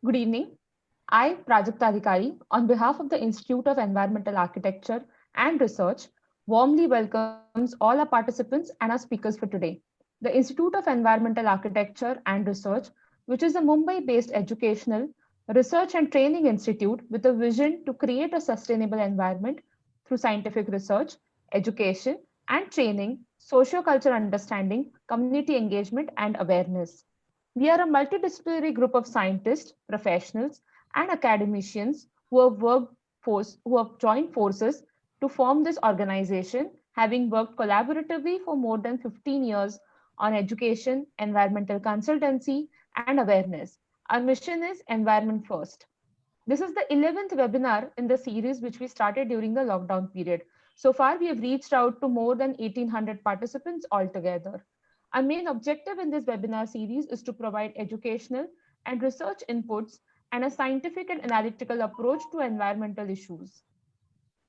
Good evening. I, Prajakta Adhikari, on behalf of the Institute of Environmental Architecture and Research, warmly welcomes all our participants and our speakers for today. The Institute of Environmental Architecture and Research, which is a Mumbai based educational, research, and training institute with a vision to create a sustainable environment through scientific research, education, and training, socio-cultural understanding, community engagement, and awareness. We are a multidisciplinary group of scientists, professionals, and academicians who have joined forces to form this organization, having worked collaboratively for more than 15 years on education, environmental consultancy, and awareness. Our mission is Environment First. This is the 11th webinar in the series which we started during the lockdown period. So far, we have reached out to more than 1,800 participants altogether. Our main objective in this webinar series is to provide educational and research inputs and a scientific and analytical approach to environmental issues.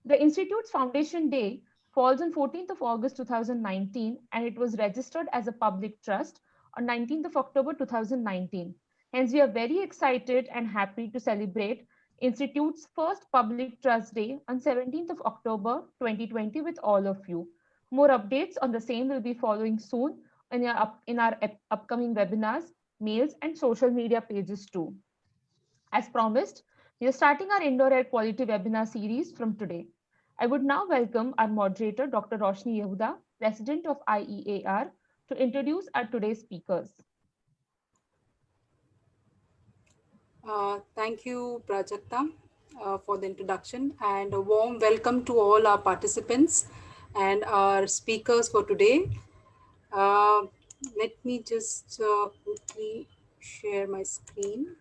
The Institute's foundation day falls on 14th of August 2019 and it was registered as a public trust on 19th of October 2019. Hence, we are very excited and happy to celebrate Institute's first public trust day on 17th of October 2020 with all of you. More updates on the same will be following soon in our upcoming webinars, mails, and social media pages too. As promised, we are starting our indoor air quality webinar series from today. I would now welcome our moderator, Dr. Roshni Yehuda, President of IEAR, to introduce our today's speakers. Thank you, Prajakta, for the introduction, and a warm welcome to all our participants and our speakers for today. Uh, Let me just quickly share my screen.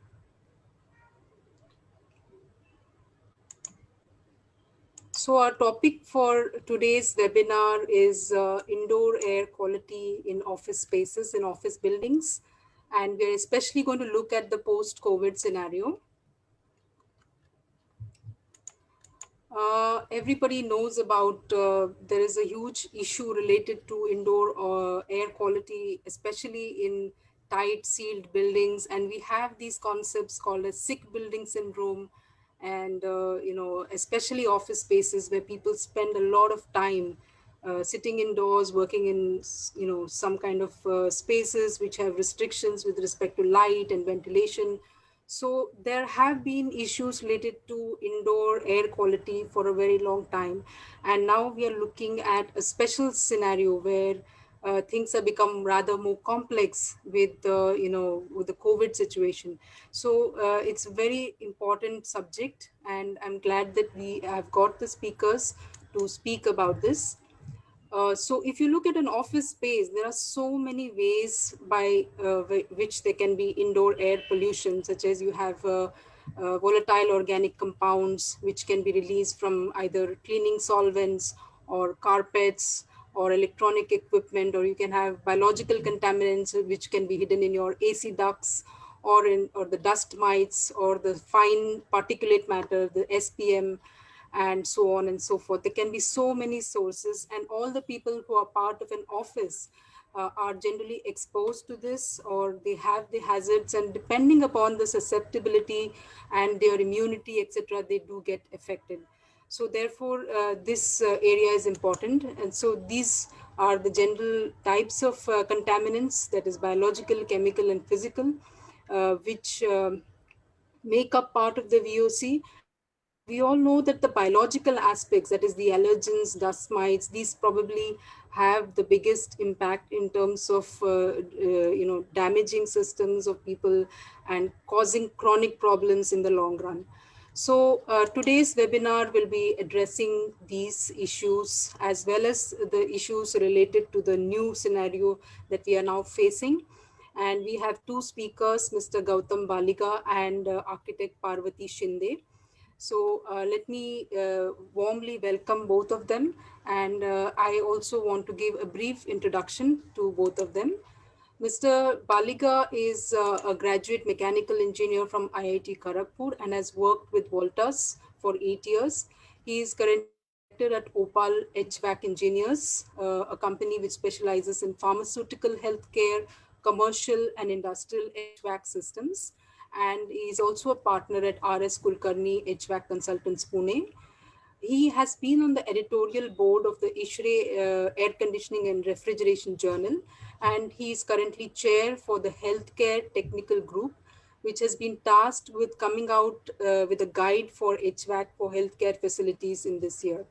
So our topic for today's webinar is indoor air quality in office spaces, in office buildings. And we're especially going to look at the post-COVID scenario. Everybody knows about there is a huge issue related to indoor air quality, especially in tight sealed buildings. And we have these concepts called as sick building syndrome. And, especially office spaces where people spend a lot of time sitting indoors, working in, some kind of spaces which have restrictions with respect to light and ventilation. So there have been issues related to indoor air quality for a very long time. And now we are looking at a special scenario where things have become rather more complex with the COVID situation. So it's a very important subject, and I'm glad that we have got the speakers to speak about this. So if you look at an office space, there are so many ways by which there can be indoor air pollution, such as you have volatile organic compounds, which can be released from either cleaning solvents or carpets or electronic equipment, or you can have biological contaminants, which can be hidden in your AC ducts or the dust mites or the fine particulate matter, the SPM, and so on and so forth. There can be so many sources, and all the people who are part of an office are generally exposed to this, or they have the hazards, and depending upon the susceptibility and their immunity, etc., they do get affected. So therefore, this area is important. And so these are the general types of contaminants, that is biological, chemical, and physical, which make up part of the VOC. And we all know that the biological aspects, that is the allergens, dust mites, these probably have the biggest impact in terms of damaging systems of people and causing chronic problems in the long run. So today's webinar will be addressing these issues as well as the issues related to the new scenario that we are now facing. And we have two speakers, Mr. Gautam Baliga and architect Parvati Shinde. So let me warmly welcome both of them. And I also want to give a brief introduction to both of them. Mr. Baliga is a graduate mechanical engineer from IIT Kharagpur and has worked with Voltas for 8 years. He is currently a director at Opal HVAC Engineers, a company which specializes in pharmaceutical, healthcare, commercial, and industrial HVAC systems. and he's also a partner at RS Kulkarni HVAC Consultants Pune. He has been on the editorial board of the ISHRE Air Conditioning and Refrigeration Journal, and he is currently chair for the Healthcare Technical Group, which has been tasked with coming out with a guide for HVAC for healthcare facilities in this year.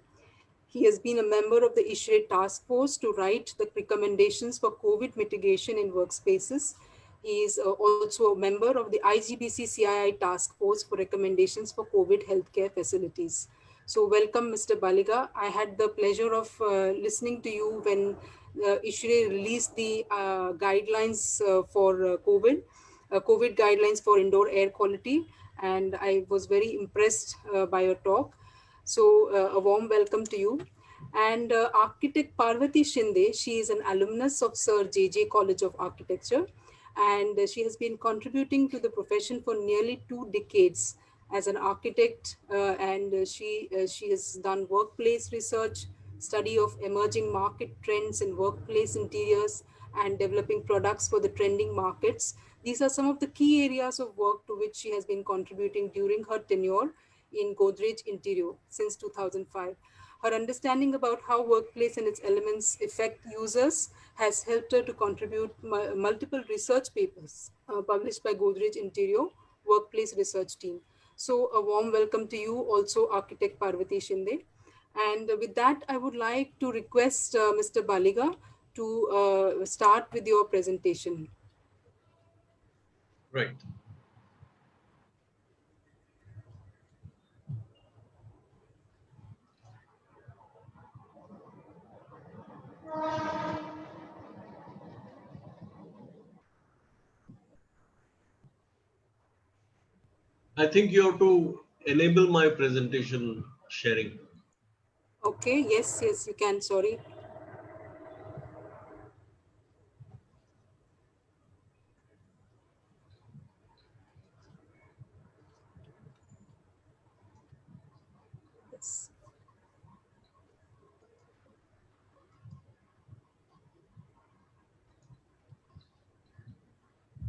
He has been a member of the ISHRE task force to write the recommendations for COVID mitigation in workspaces. He is also a member of the IGBC CII task force for recommendations for COVID healthcare facilities. So, welcome, Mr. Baliga. I had the pleasure of listening to you when ISHRE released the guidelines for COVID guidelines for indoor air quality, and I was very impressed by your talk. So, a warm welcome to you. And architect Parvati Shinde, she is an alumnus of Sir J.J. College of Architecture, and she has been contributing to the profession for nearly 2 decades as an architect, and she has done workplace research, study of emerging market trends in workplace interiors, and developing products for the trending markets. These are some of the key areas of work to which she has been contributing during her tenure in Godrej Interior since 2005. Her understanding about how workplace and its elements affect users has helped her to contribute multiple research papers published by Godrej Interior Workplace Research Team. So, a warm welcome to you, also architect Parvati Shinde. And with that, I would like to request Mr. Baliga to start with your presentation. Right. I think you have to enable my presentation sharing. Okay, yes, yes, you can. Sorry. Yes,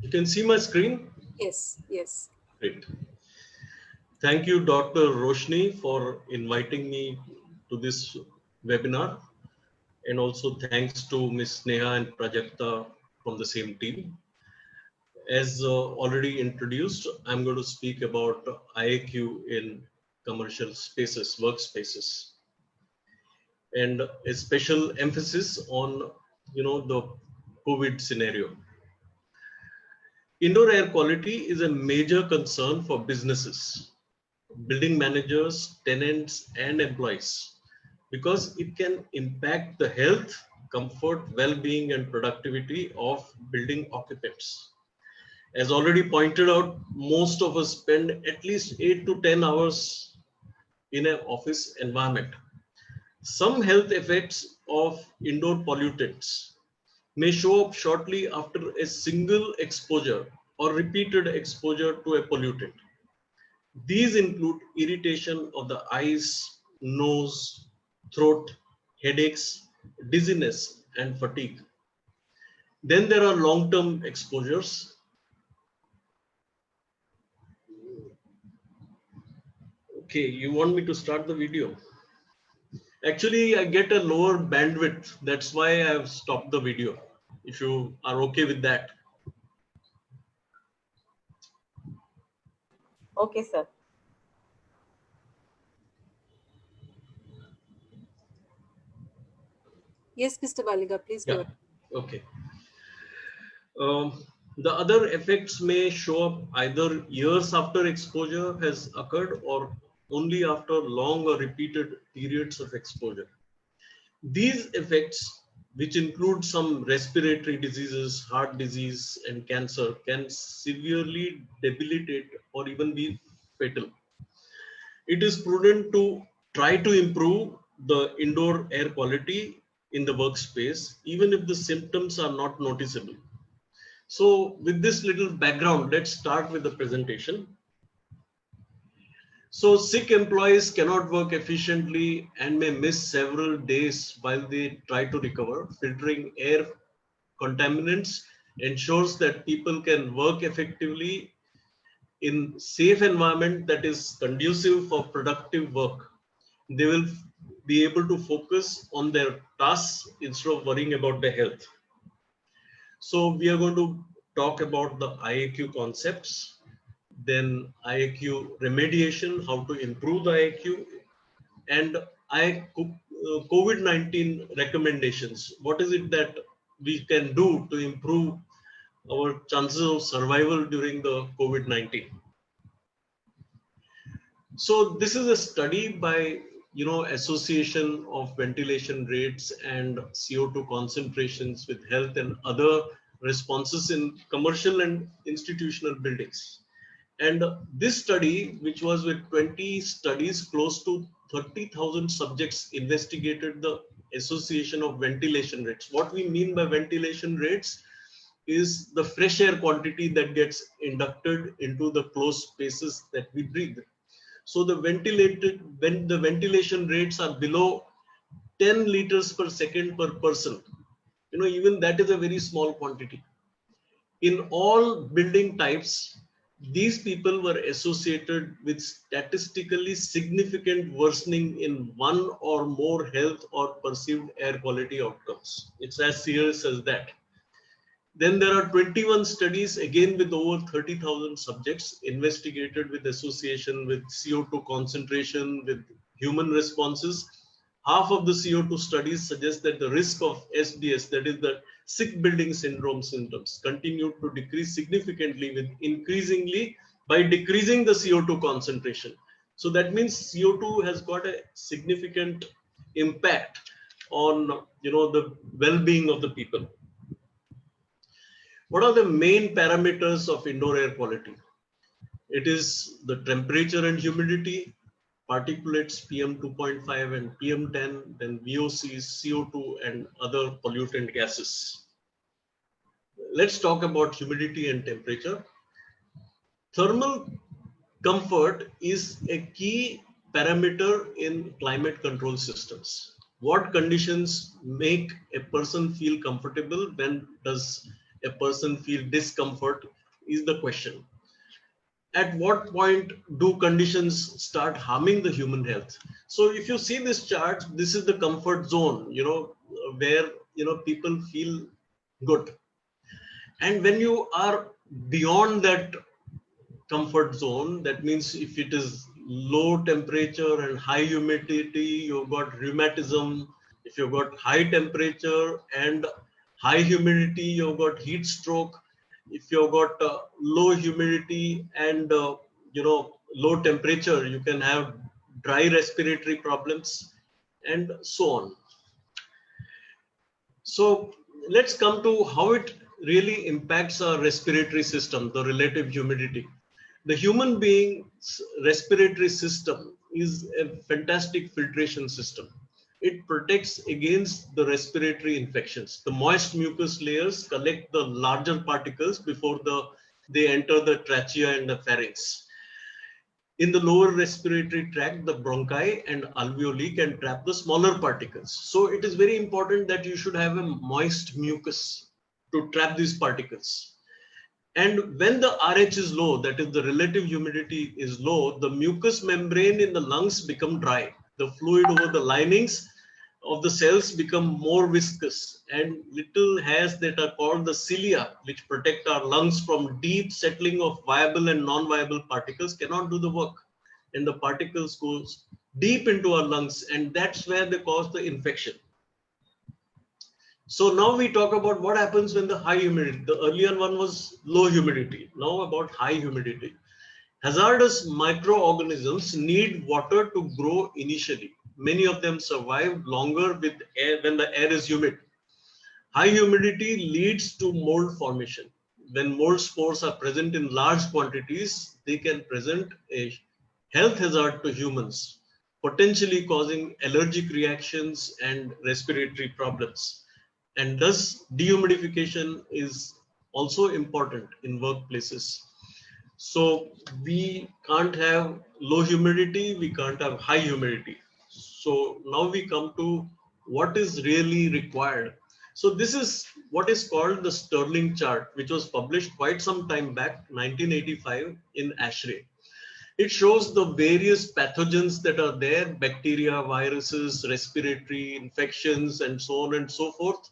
You can see my screen? yes, yes. Great. Thank you, Dr. Roshni, for inviting me to this webinar. And also thanks to Ms. Neha and Prajakta from the same team. As already introduced, I'm going to speak about IAQ in commercial spaces, workspaces, and a special emphasis on, the COVID scenario. Indoor air quality is a major concern for businesses, building managers, tenants, and employees because it can impact the health, comfort, well-being, and productivity of building occupants. As already pointed out, most of us spend at least 8 to 10 hours in an office environment. Some health effects of indoor pollutants may show up shortly after a single exposure or repeated exposure to a pollutant. These include irritation of the eyes, nose, throat, headaches, dizziness, and fatigue. Then there are long-term exposures. Okay, you want me to start the video? Actually, I get a lower bandwidth. That's why I've stopped the video. If you are okay with that. Okay, sir. Yes, Mr. Baliga, please go Yeah, ahead. okay. The other effects may show up either years after exposure has occurred or only after long or repeated periods of exposure. These effects, which include some respiratory diseases, heart disease, and cancer, can severely debilitate or even be fatal. It is prudent to try to improve the indoor air quality in the workspace, even if the symptoms are not noticeable. So with this little background, let's start with the presentation. So sick employees cannot work efficiently and may miss several days while they try to recover. Filtering air contaminants ensures that people can work effectively in safe environment that is conducive for productive work, they will be able to focus on their tasks instead of worrying about their health. So we are going to talk about the IAQ concepts, then IAQ remediation, how to improve the IAQ, and COVID-19 recommendations. What is it that we can do to improve our chances of survival during the COVID-19? So this is a study by Association of Ventilation Rates and CO2 concentrations with health and other responses in commercial and institutional buildings. And this study, which was with 20 studies, close to 30,000 subjects, investigated the association of ventilation rates. What we mean by ventilation rates is the fresh air quantity that gets inducted into the closed spaces that we breathe. So when the ventilation rates are below 10 liters per second per person, even that is a very small quantity. In all building types, these people were associated with statistically significant worsening in one or more health or perceived air quality outcomes. It's as serious as that. Then there are 21 studies, again with over 30,000 subjects, investigated with association with CO2 concentration, with human responses. Half of the CO2 studies suggest that the risk of SBS, that is the sick building syndrome symptoms, continued to decrease significantly by decreasing the CO2 concentration. So that means CO2 has got a significant impact on the well-being of the people. What are the main parameters of indoor air quality? It is the temperature and humidity, particulates PM 2.5 and PM 10, then VOCs, CO2 and other pollutant gases. Let's talk about humidity and temperature. Thermal comfort is a key parameter in climate control systems. What conditions make a person feel comfortable? When does a person feel discomfort is the question. At what point do conditions start harming the human health? So if you see this chart, this is the comfort zone, where people feel good. And when you are beyond that comfort zone, that means if it is low temperature and high humidity, you've got rheumatism. If you've got high temperature and high humidity, you've got heat stroke. If you've got low humidity and low temperature, you can have dry respiratory problems and so on. So let's come to how it really impacts our respiratory system, the relative humidity. The human being's respiratory system is a fantastic filtration system. It protects against the respiratory infections. The moist mucus layers collect the larger particles before they enter the trachea and the pharynx. In the lower respiratory tract, the bronchi and alveoli can trap the smaller particles. So it is very important that you should have a moist mucus to trap these particles. And when the RH is low, that is the relative humidity is low, the mucous membrane in the lungs become dry. The fluid over the linings of the cells become more viscous, and little hairs that are called the cilia, which protect our lungs from deep settling of viable and non-viable particles, cannot do the work. And the particles go deep into our lungs, and that's where they cause the infection. So now we talk about what happens when the high humidity. The earlier one was low humidity. Now about high humidity. Hazardous microorganisms need water to grow initially. Many of them survive longer with air when the air is humid. High humidity leads to mold formation. When mold spores are present in large quantities, they can present a health hazard to humans, potentially causing allergic reactions and respiratory problems. And thus, dehumidification is also important in workplaces. So we can't have low humidity, we can't have high humidity. So now we come to what is really required. So this is what is called the Sterling chart, which was published quite some time back, 1985, in ASHRAE. It shows the various pathogens that are there, bacteria, viruses, respiratory infections, and so on and so forth.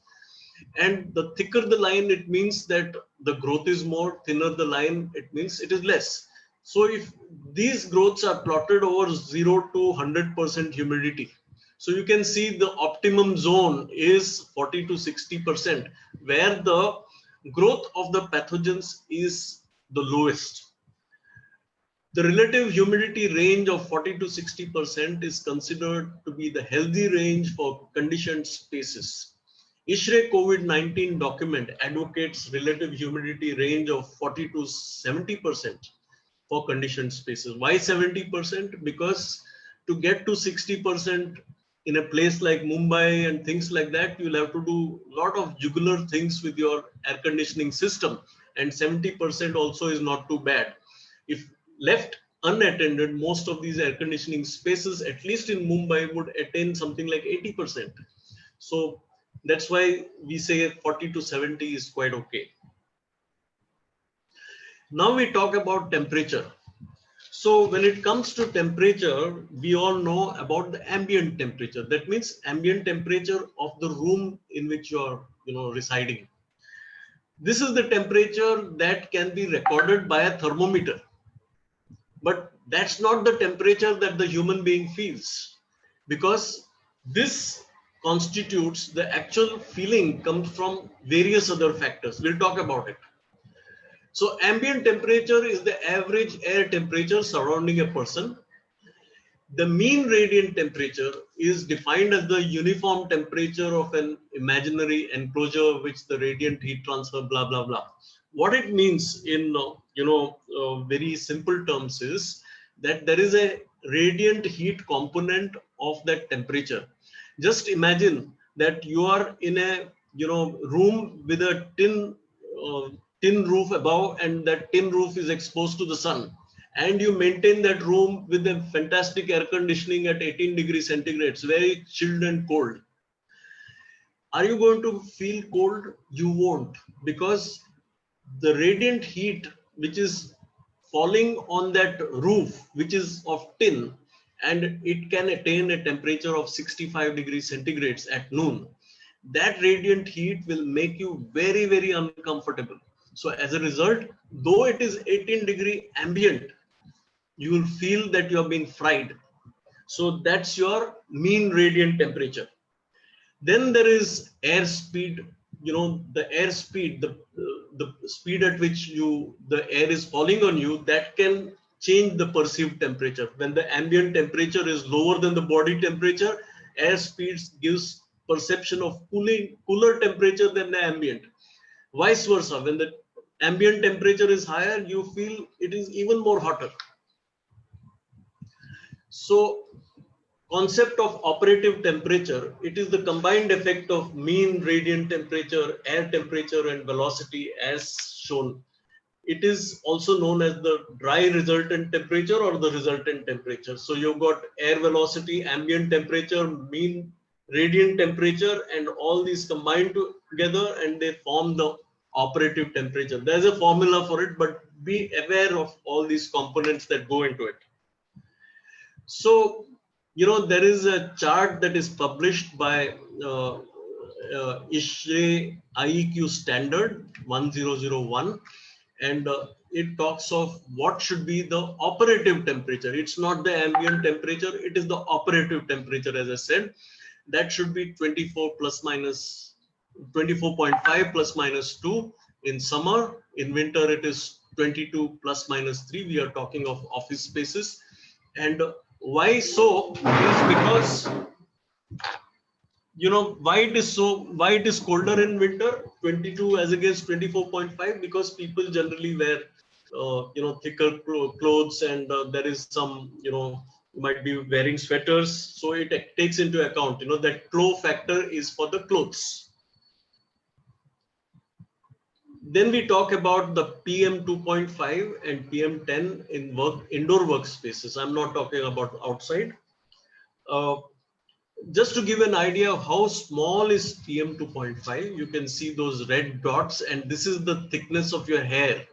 And the thicker the line, it means that the growth is more. Thinner the line, it means it is less. So if these growths are plotted over 0 to 100% humidity, so you can see the optimum zone is 40 to 60%, where the growth of the pathogens is the lowest. The relative humidity range of 40 to 60% is considered to be the healthy range for conditioned spaces. ISHRAE COVID-19 document advocates relative humidity range of 40 to 70% for conditioned spaces. Why 70%? Because to get to 60% in a place like Mumbai and things like that, you'll have to do a lot of jugular things with your air conditioning system, and 70% also is not too bad. If left unattended, most of these air conditioning spaces, at least in Mumbai, would attain something like 80%. So that's why we say 40 to 70 is quite okay. Now we talk about temperature. So when it comes to temperature, we all know about the ambient temperature. That means ambient temperature of the room in which you are, residing. This is the temperature that can be recorded by a thermometer. But that's not the temperature that the human being feels, because this constitutes the actual feeling comes from various other factors. We'll talk about it. So ambient temperature is the average air temperature surrounding a person. The mean radiant temperature is defined as the uniform temperature of an imaginary enclosure, which the radiant heat transfer, blah, blah, blah. What it means in, very simple terms is that there is a radiant heat component of that temperature. Just imagine that you are in a, room with a tin roof above, and that tin roof is exposed to the sun, and you maintain that room with a fantastic air conditioning at 18 degrees centigrade. It's very chilled and cold. Are you going to feel cold? You won't, because the radiant heat which is falling on that roof, which is of tin, and it can attain a temperature of 65 degrees centigrades at noon. That radiant heat will make you very, very uncomfortable. So as a result, though it is 18 degree ambient, you will feel that you are being fried. So that's your mean radiant temperature. Then there is air speed. The air speed, the speed at which the air is falling on you, that can change the perceived temperature. When the ambient temperature is lower than the body temperature, air speed gives perception of cooler temperature than the ambient. Vice versa, when the ambient temperature is higher, you feel it is even more hotter. So concept of operative temperature, it is the combined effect of mean radiant temperature, air temperature, and velocity as shown. It is also known as the dry resultant temperature or the resultant temperature. So you've got air velocity, ambient temperature, mean radiant temperature, and all these combined together, and they form the operative temperature. There's a formula for it, but be aware of all these components that go into it. So, there is a chart that is published by ISHRAE IEQ standard 1001, and it talks of what should be the operative temperature. It's not the ambient temperature, it is the operative temperature, as I said. That should be 24 plus minus 24.5 plus minus 2 in summer. In winter, it is 22 plus minus 3. We are talking of office spaces. And why so is because, why it is colder in winter, 22 as against 24.5, because people generally wear, thicker clothes, and there is some, you might be wearing sweaters. So it takes into account, that flow factor is for the clothes. Then we talk about the PM 2.5 and PM 10 in indoor workspaces. I'm not talking about outside. just to give an idea of how small is PM 2.5, you can see those red dots, and this is the thickness of your hair.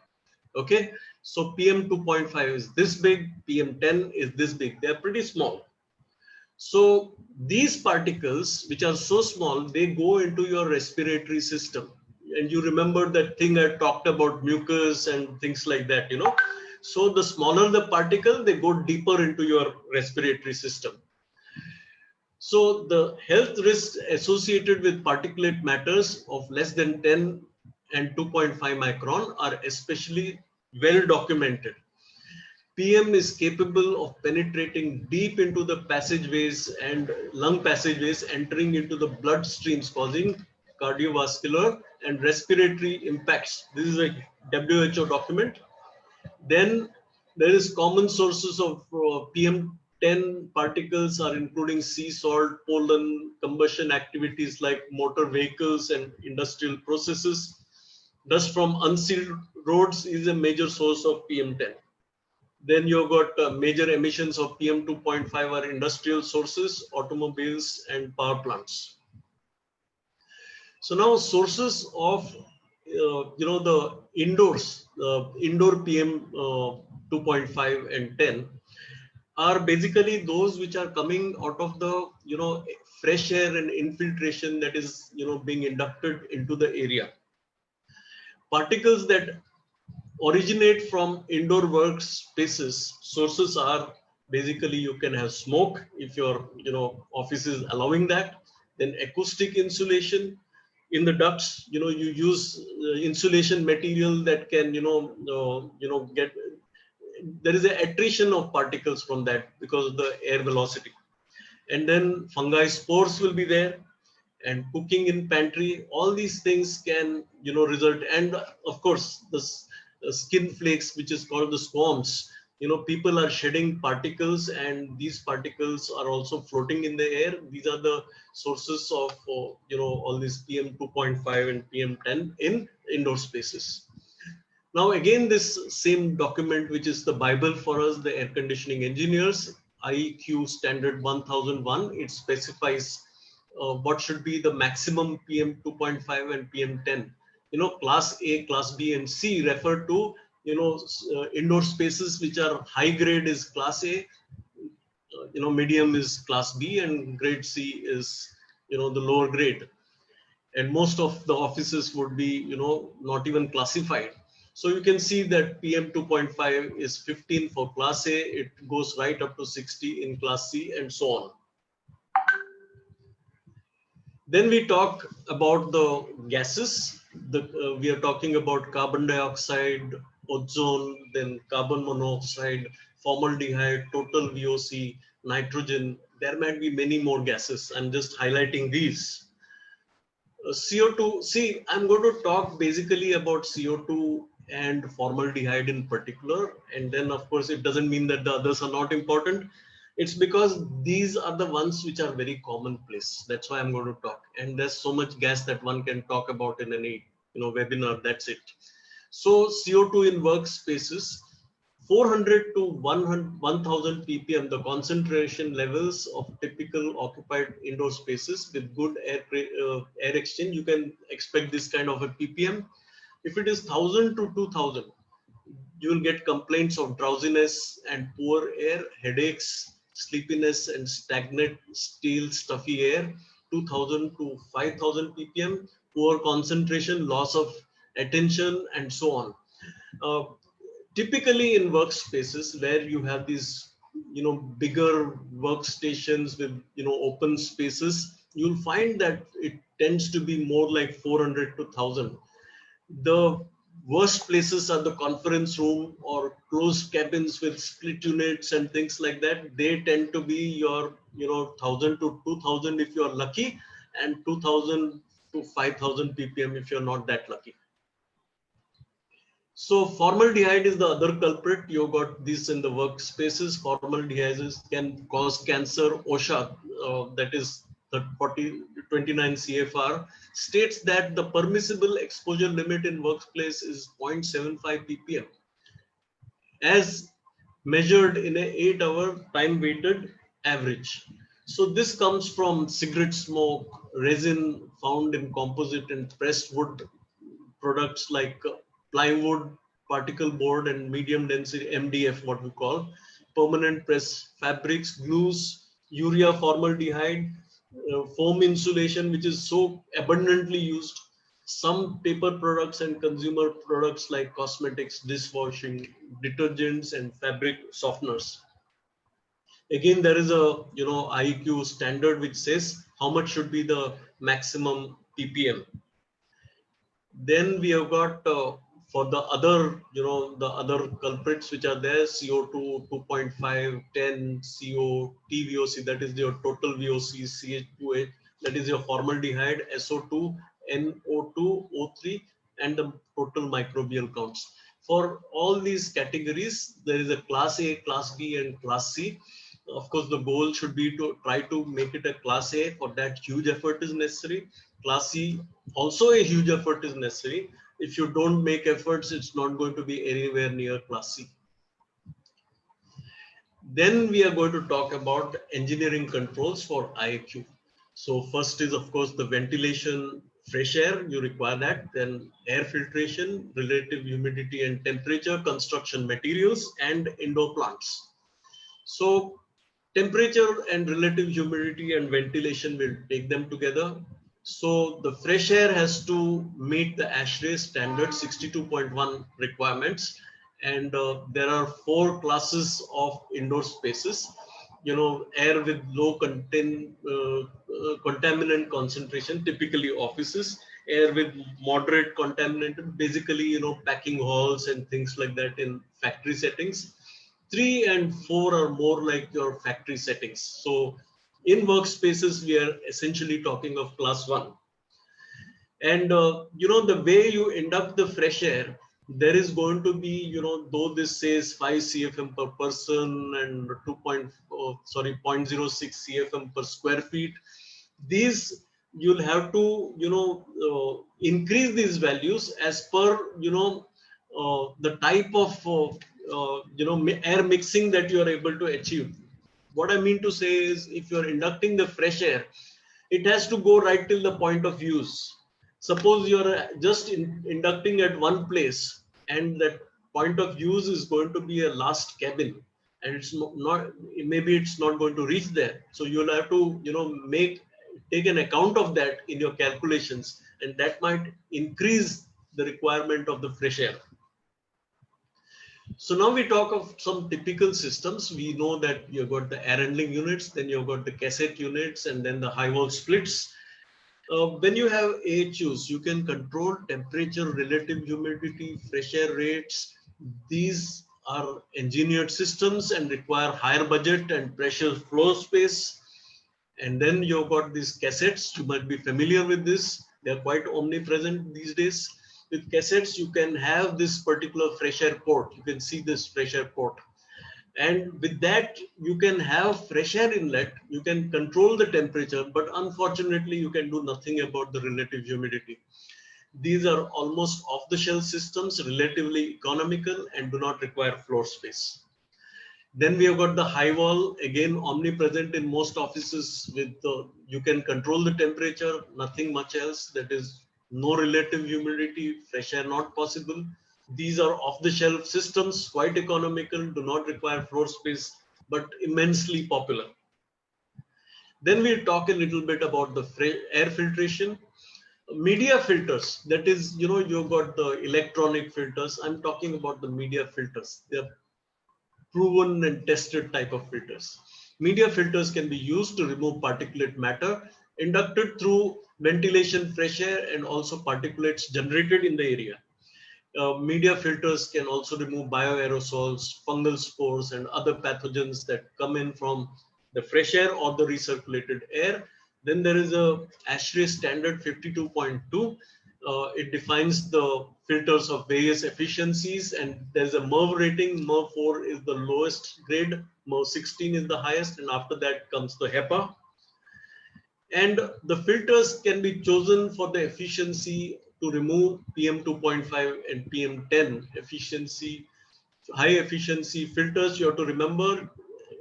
Okay, so PM 2.5 is this big, PM 10 is this big. They are pretty small. So these particles, which are so small, they go into your respiratory system. And you remember that thing I talked about, mucus and things like that, you know. So the smaller the particle, they go deeper into your respiratory system. So the health risks associated with particulate matters of less than 10 and 2.5 micron are especially well documented. PM is capable of penetrating deep into the passageways and lung passageways, entering into the blood streams, causing cardiovascular and respiratory impacts. This is a WHO document. Then there is common sources of PM10 particles are including sea salt, pollen, combustion activities like motor vehicles and industrial processes. Dust from unsealed roads is a major source of PM10. Then you've got major emissions of PM 2.5 are industrial sources, automobiles, and power plants. So now sources of the indoors, indoor PM 2.5 and 10 are basically those which are coming out of the fresh air and infiltration that is being inducted into the area. Particles that originate from indoor workspaces, sources are basically you can have smoke if your office is allowing that. Then acoustic insulation in the ducts, you use insulation material that can get, there is an attrition of particles from that because of the air velocity. And then fungi spores will be there, and cooking in pantry, all these things can result. And of course the skin flakes, which is called the swarms, people are shedding particles, and these particles are also floating in the air. These are the sources of all these PM 2.5 and PM 10 in indoor spaces. Now again, this same document, which is the Bible for us, the air conditioning engineers, IEQ standard 1001, it specifies what should be the maximum PM 2.5 and PM 10. Class A, class B, and C refer to indoor spaces which are high grade is class A, medium is class B, and grade C is the lower grade. And most of the offices would be not even classified. So you can see that PM 2.5 is 15 for class A, it goes right up to 60 in class C, and so on. Then we talk about the gases. We are talking about carbon dioxide, ozone, then carbon monoxide, formaldehyde, total VOC, nitrogen. There might be many more gases. I'm just highlighting these. CO2, see, I'm going to talk basically about CO2 and formaldehyde in particular. And then of course, it doesn't mean that the others are not important. It's because these are the ones which are very commonplace. That's why I'm going to talk. And there's so much gas that one can talk about in any webinar. That's it. So CO2 in workspaces, 400 to 1000 ppm, the concentration levels of typical occupied indoor spaces with good air exchange. You can expect this kind of a ppm. If it is 1000 to 2000, you will get complaints of drowsiness and poor air, headaches, sleepiness, and stagnant, stale, stuffy air. 2000 to 5000 ppm, poor concentration, loss of attention, and so on. Typically in workspaces where you have these bigger workstations with open spaces, you'll find that it tends to be more like 400 to 1000. The worst places are the conference room or closed cabins with split units and things like that. They tend to be your 1000 to 2000 if you're lucky, and 2000 to 5000 ppm if you're not that lucky. So formaldehyde is the other culprit. You got this in the workspaces. Formaldehyde can cause cancer. OSHA, that is the 29 CFR, states that the permissible exposure limit in workplace is 0.75 ppm, as measured in a 8-hour time weighted average. So this comes from cigarette smoke, resin found in composite and pressed wood products like plywood, particle board, and medium density MDF, what we call permanent press fabrics, glues, urea formaldehyde, foam insulation, which is so abundantly used, some paper products and consumer products like cosmetics, dishwashing, detergents, and fabric softeners. Again, there is a IEQ standard which says how much should be the maximum ppm. Then we have got for the other, the other culprits which are there: CO2, 2.5, 10, CO, TVOC, that is your total VOC, CH2H, that is your formaldehyde, SO2, NO2, O3, and the total microbial counts. For all these categories, there is a class A, class B, and class C. Of course, the goal should be to try to make it a class A. For that, huge effort is necessary. Class C, also a huge effort is necessary. If you don't make efforts, it's not going to be anywhere near class C. Then we are going to talk about engineering controls for IAQ. So first is, of course, the ventilation, fresh air, you require that. Then air filtration, relative humidity and temperature, construction materials, and indoor plants. So temperature and relative humidity and ventilation will take them together. So the fresh air has to meet the ASHRAE standard 62.1 requirements, and there are 4 classes of indoor spaces. Air with low contaminant concentration, typically offices; air with moderate contaminant, basically packing halls and things like that in factory settings. 3 and 4 are more like your factory settings. So in workspaces, we are essentially talking of class 1. And the way you induct the fresh air, there is going to be, though this says 5 CFM per person and 0.06 CFM per square feet, these you'll have to increase these values as per the type of air mixing that you are able to achieve. What I mean to say is, if you are inducting the fresh air, it has to go right till the point of use. Suppose you are just inducting at one place, and that point of use is going to be a last cabin, and it's not, maybe it's not going to reach there. So you'll have to take an account of that in your calculations, and that might increase the requirement of the fresh air. So now we talk of some typical systems. We know that you've got the air handling units, then you've got the cassette units, and then the high wall splits. When you have AHUs, you can control temperature, relative humidity, fresh air rates. These are engineered systems and require higher budget and pressure flow space. And then you've got these cassettes. You might be familiar with this. They're quite omnipresent these days. With cassettes, you can have this particular fresh air port. You can see this fresh air port. And with that, you can have fresh air inlet. You can control the temperature, but unfortunately, you can do nothing about the relative humidity. These are almost off-the-shelf systems, relatively economical, and do not require floor space. Then we have got the high wall, again omnipresent in most offices. With you can control the temperature, nothing much else. That is, no relative humidity, fresh air not possible. These are off-the-shelf systems, quite economical, do not require floor space, but immensely popular. Then we'll talk a little bit about the air filtration. Media filters, that is, you've got the electronic filters. I'm talking about the media filters. They're proven and tested type of filters. Media filters can be used to remove particulate matter inducted through ventilation, fresh air, and also particulates generated in the area. Media filters can also remove bioaerosols, fungal spores, and other pathogens that come in from the fresh air or the recirculated air. Then there is a ASHRAE standard 52.2. It defines the filters of various efficiencies, and there's a MERV rating. MERV 4 is the lowest grade, MERV 16 is the highest, and after that comes the HEPA. And the filters can be chosen for the efficiency to remove PM 2.5 and PM 10 efficiency. High efficiency filters, you have to remember,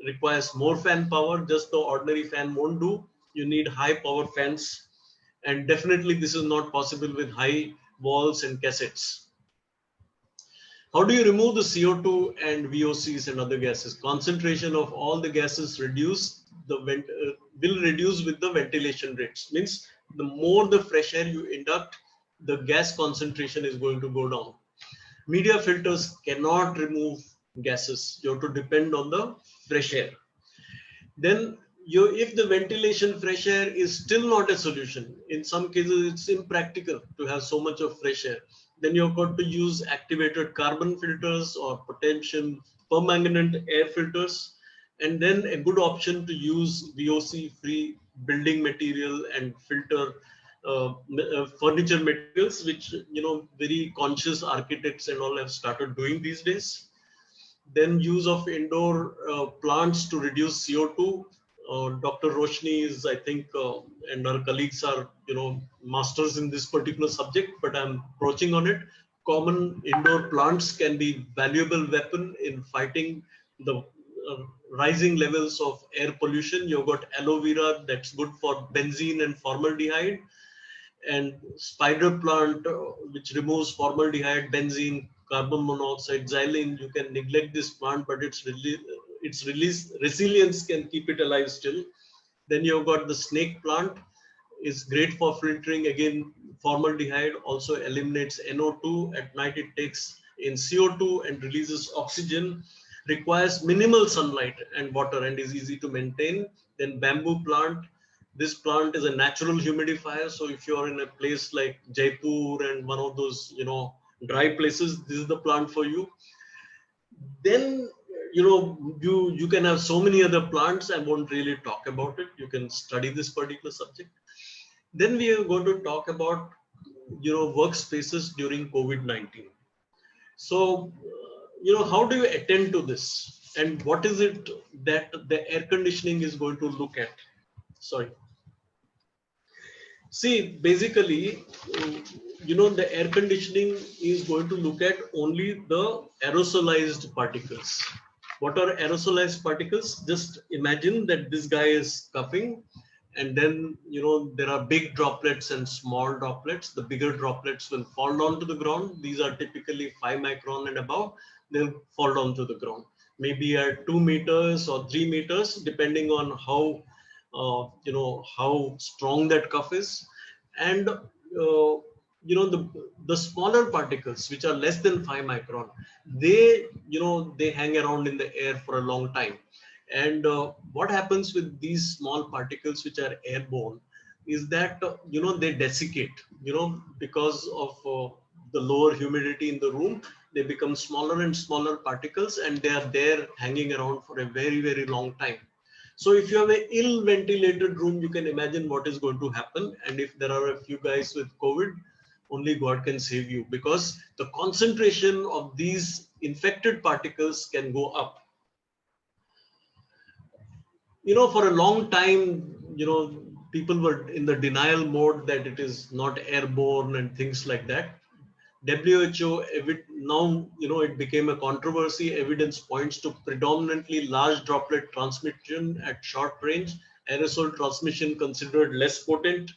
requires more fan power. Just the ordinary fan won't do. You need high power fans. And definitely this is not possible with high walls and cassettes. How do you remove the CO2 and VOCs and other gases? Concentration of all the gases will reduce with the ventilation rates. Means the more the fresh air you induct, the gas concentration is going to go down. Media filters cannot remove gases. You have to depend on the fresh air. Then if the ventilation fresh air is still not a solution, in some cases it's impractical to have so much of fresh air, then you've got to use activated carbon filters or potential permanganate air filters. And then a good option to use VOC free building material and filter furniture materials, which very conscious architects and all have started doing these days. Then use of indoor plants to reduce CO2. Dr. Roshni is, I think, and our colleagues are, masters in this particular subject, but I'm approaching on it. Common indoor plants can be valuable weapon in fighting the rising levels of air pollution. You've got aloe vera, that's good for benzene and formaldehyde, and spider plant, which removes formaldehyde, benzene, carbon monoxide, xylene. You can neglect this plant, but its resilience can keep it alive still. Then you've got the snake plant, is great for filtering. Again, formaldehyde also eliminates NO2. At night it takes in CO2 and releases oxygen. Requires minimal sunlight and water and is easy to maintain. Then bamboo plant. This plant is a natural humidifier. So if you're in a place like Jaipur and one of those, dry places, this is the plant for you. Then, you can have so many other plants. I won't really talk about it. You can study this particular subject. Then we are going to talk about, workspaces during COVID-19. So, how do you attend to this? And what is it that the air conditioning is going to look at? Sorry. See, basically, the air conditioning is going to look at only the aerosolized particles. What are aerosolized particles? Just imagine that this guy is coughing, and then, there are big droplets and small droplets. The bigger droplets will fall down to the ground. These are typically 5 micron and above. They'll fall down to the ground, maybe at 2 meters or 3 meters, depending on how strong that cough is. And the smaller particles, which are less than 5 micron, they hang around in the air for a long time. And what happens with these small particles which are airborne is that they desiccate, because of the lower humidity in the room. They become smaller and smaller particles, and they are there hanging around for a very, very long time. So if you have an ill ventilated room, you can imagine what is going to happen. And if there are a few guys with COVID, only God can save you, because the concentration of these infected particles can go up. For a long time, people were in the denial mode that it is not airborne and things like that. WHO, now, it became a controversy. Evidence points to predominantly large droplet transmission at short range. Aerosol transmission considered less potent.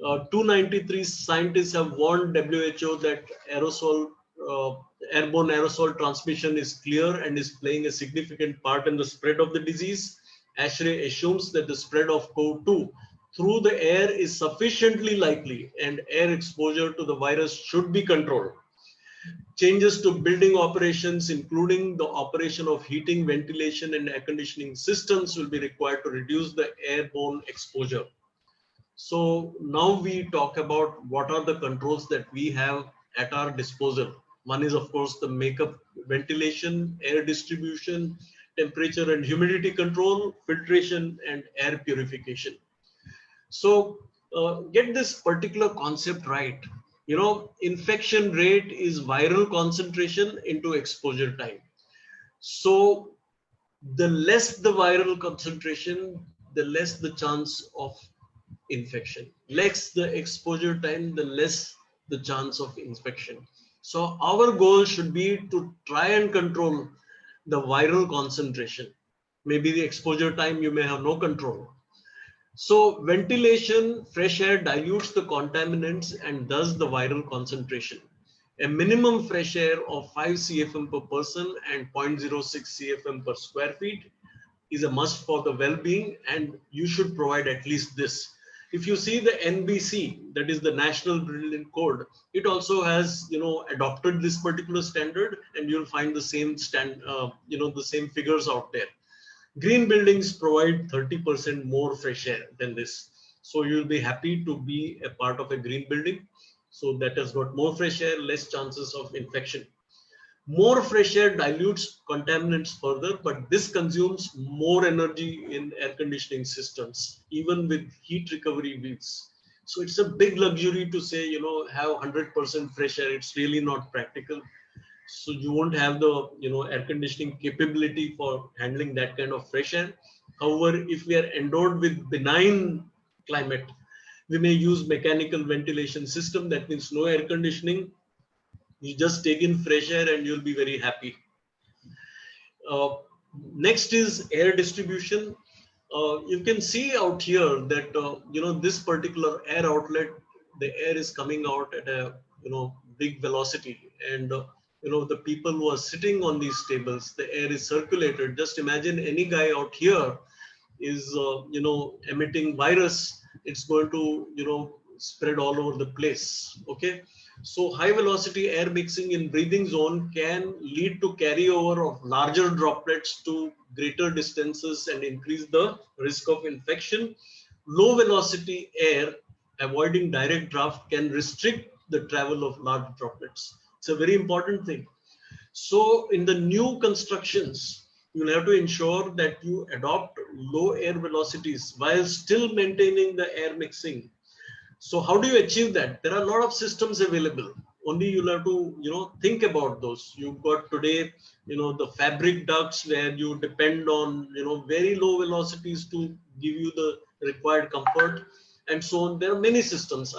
293 scientists have warned WHO that airborne aerosol transmission is clear and is playing a significant part in the spread of the disease. ASHRAE assumes that the spread of COVID-2 through the air is sufficiently likely, and air exposure to the virus should be controlled. Changes to building operations, including the operation of heating, ventilation, and air conditioning systems, will be required to reduce the airborne exposure. So now we talk about what are the controls that we have at our disposal. One is, of course, the makeup, ventilation, air distribution, temperature and humidity control, filtration, and air purification. So get this particular concept right. Infection rate is viral concentration into exposure time. So the less the viral concentration, the less the chance of infection. Less the exposure time, the less the chance of infection. So our goal should be to try and control the viral concentration. Maybe the exposure time, you may have no control. So ventilation, fresh air dilutes the contaminants and thus the viral concentration. A minimum fresh air of 5 CFM per person and 0.06 CFM per square feet is a must for the well-being, and you should provide at least this. If you see the NBC, that is the National Building Code, it also has, adopted this particular standard, and you'll find the same the same figures out there. Green buildings provide 30% more fresh air than this. So you'll be happy to be a part of a green building. So that has got more fresh air, less chances of infection. More fresh air dilutes contaminants further, but this consumes more energy in air conditioning systems, even with heat recovery wheels. So it's a big luxury to say, have 100% fresh air. It's really not practical. So you won't have the air conditioning capability for handling that kind of fresh air. However, if we are endowed with benign climate, we may use mechanical ventilation system. That means no air conditioning. You just take in fresh air and you'll be very happy. Next is air distribution. You can see out here that this particular air outlet, the air is coming out at a big velocity, and the people who are sitting on these tables, the air is circulated. Just imagine any guy out here is emitting virus. It's going to spread all over the place. Okay, so high velocity air mixing in breathing zone can lead to carryover of larger droplets to greater distances and increase the risk of infection. Low velocity air avoiding direct draft can restrict the travel of large droplets. It's a very important thing. So in the new constructions, you'll have to ensure that you adopt low air velocities while still maintaining the air mixing. So how do you achieve that? There are a lot of systems available. Only you'll have to, think about those. You've got today, the fabric ducts where you depend on, very low velocities to give you the required comfort and so on. There are many systems.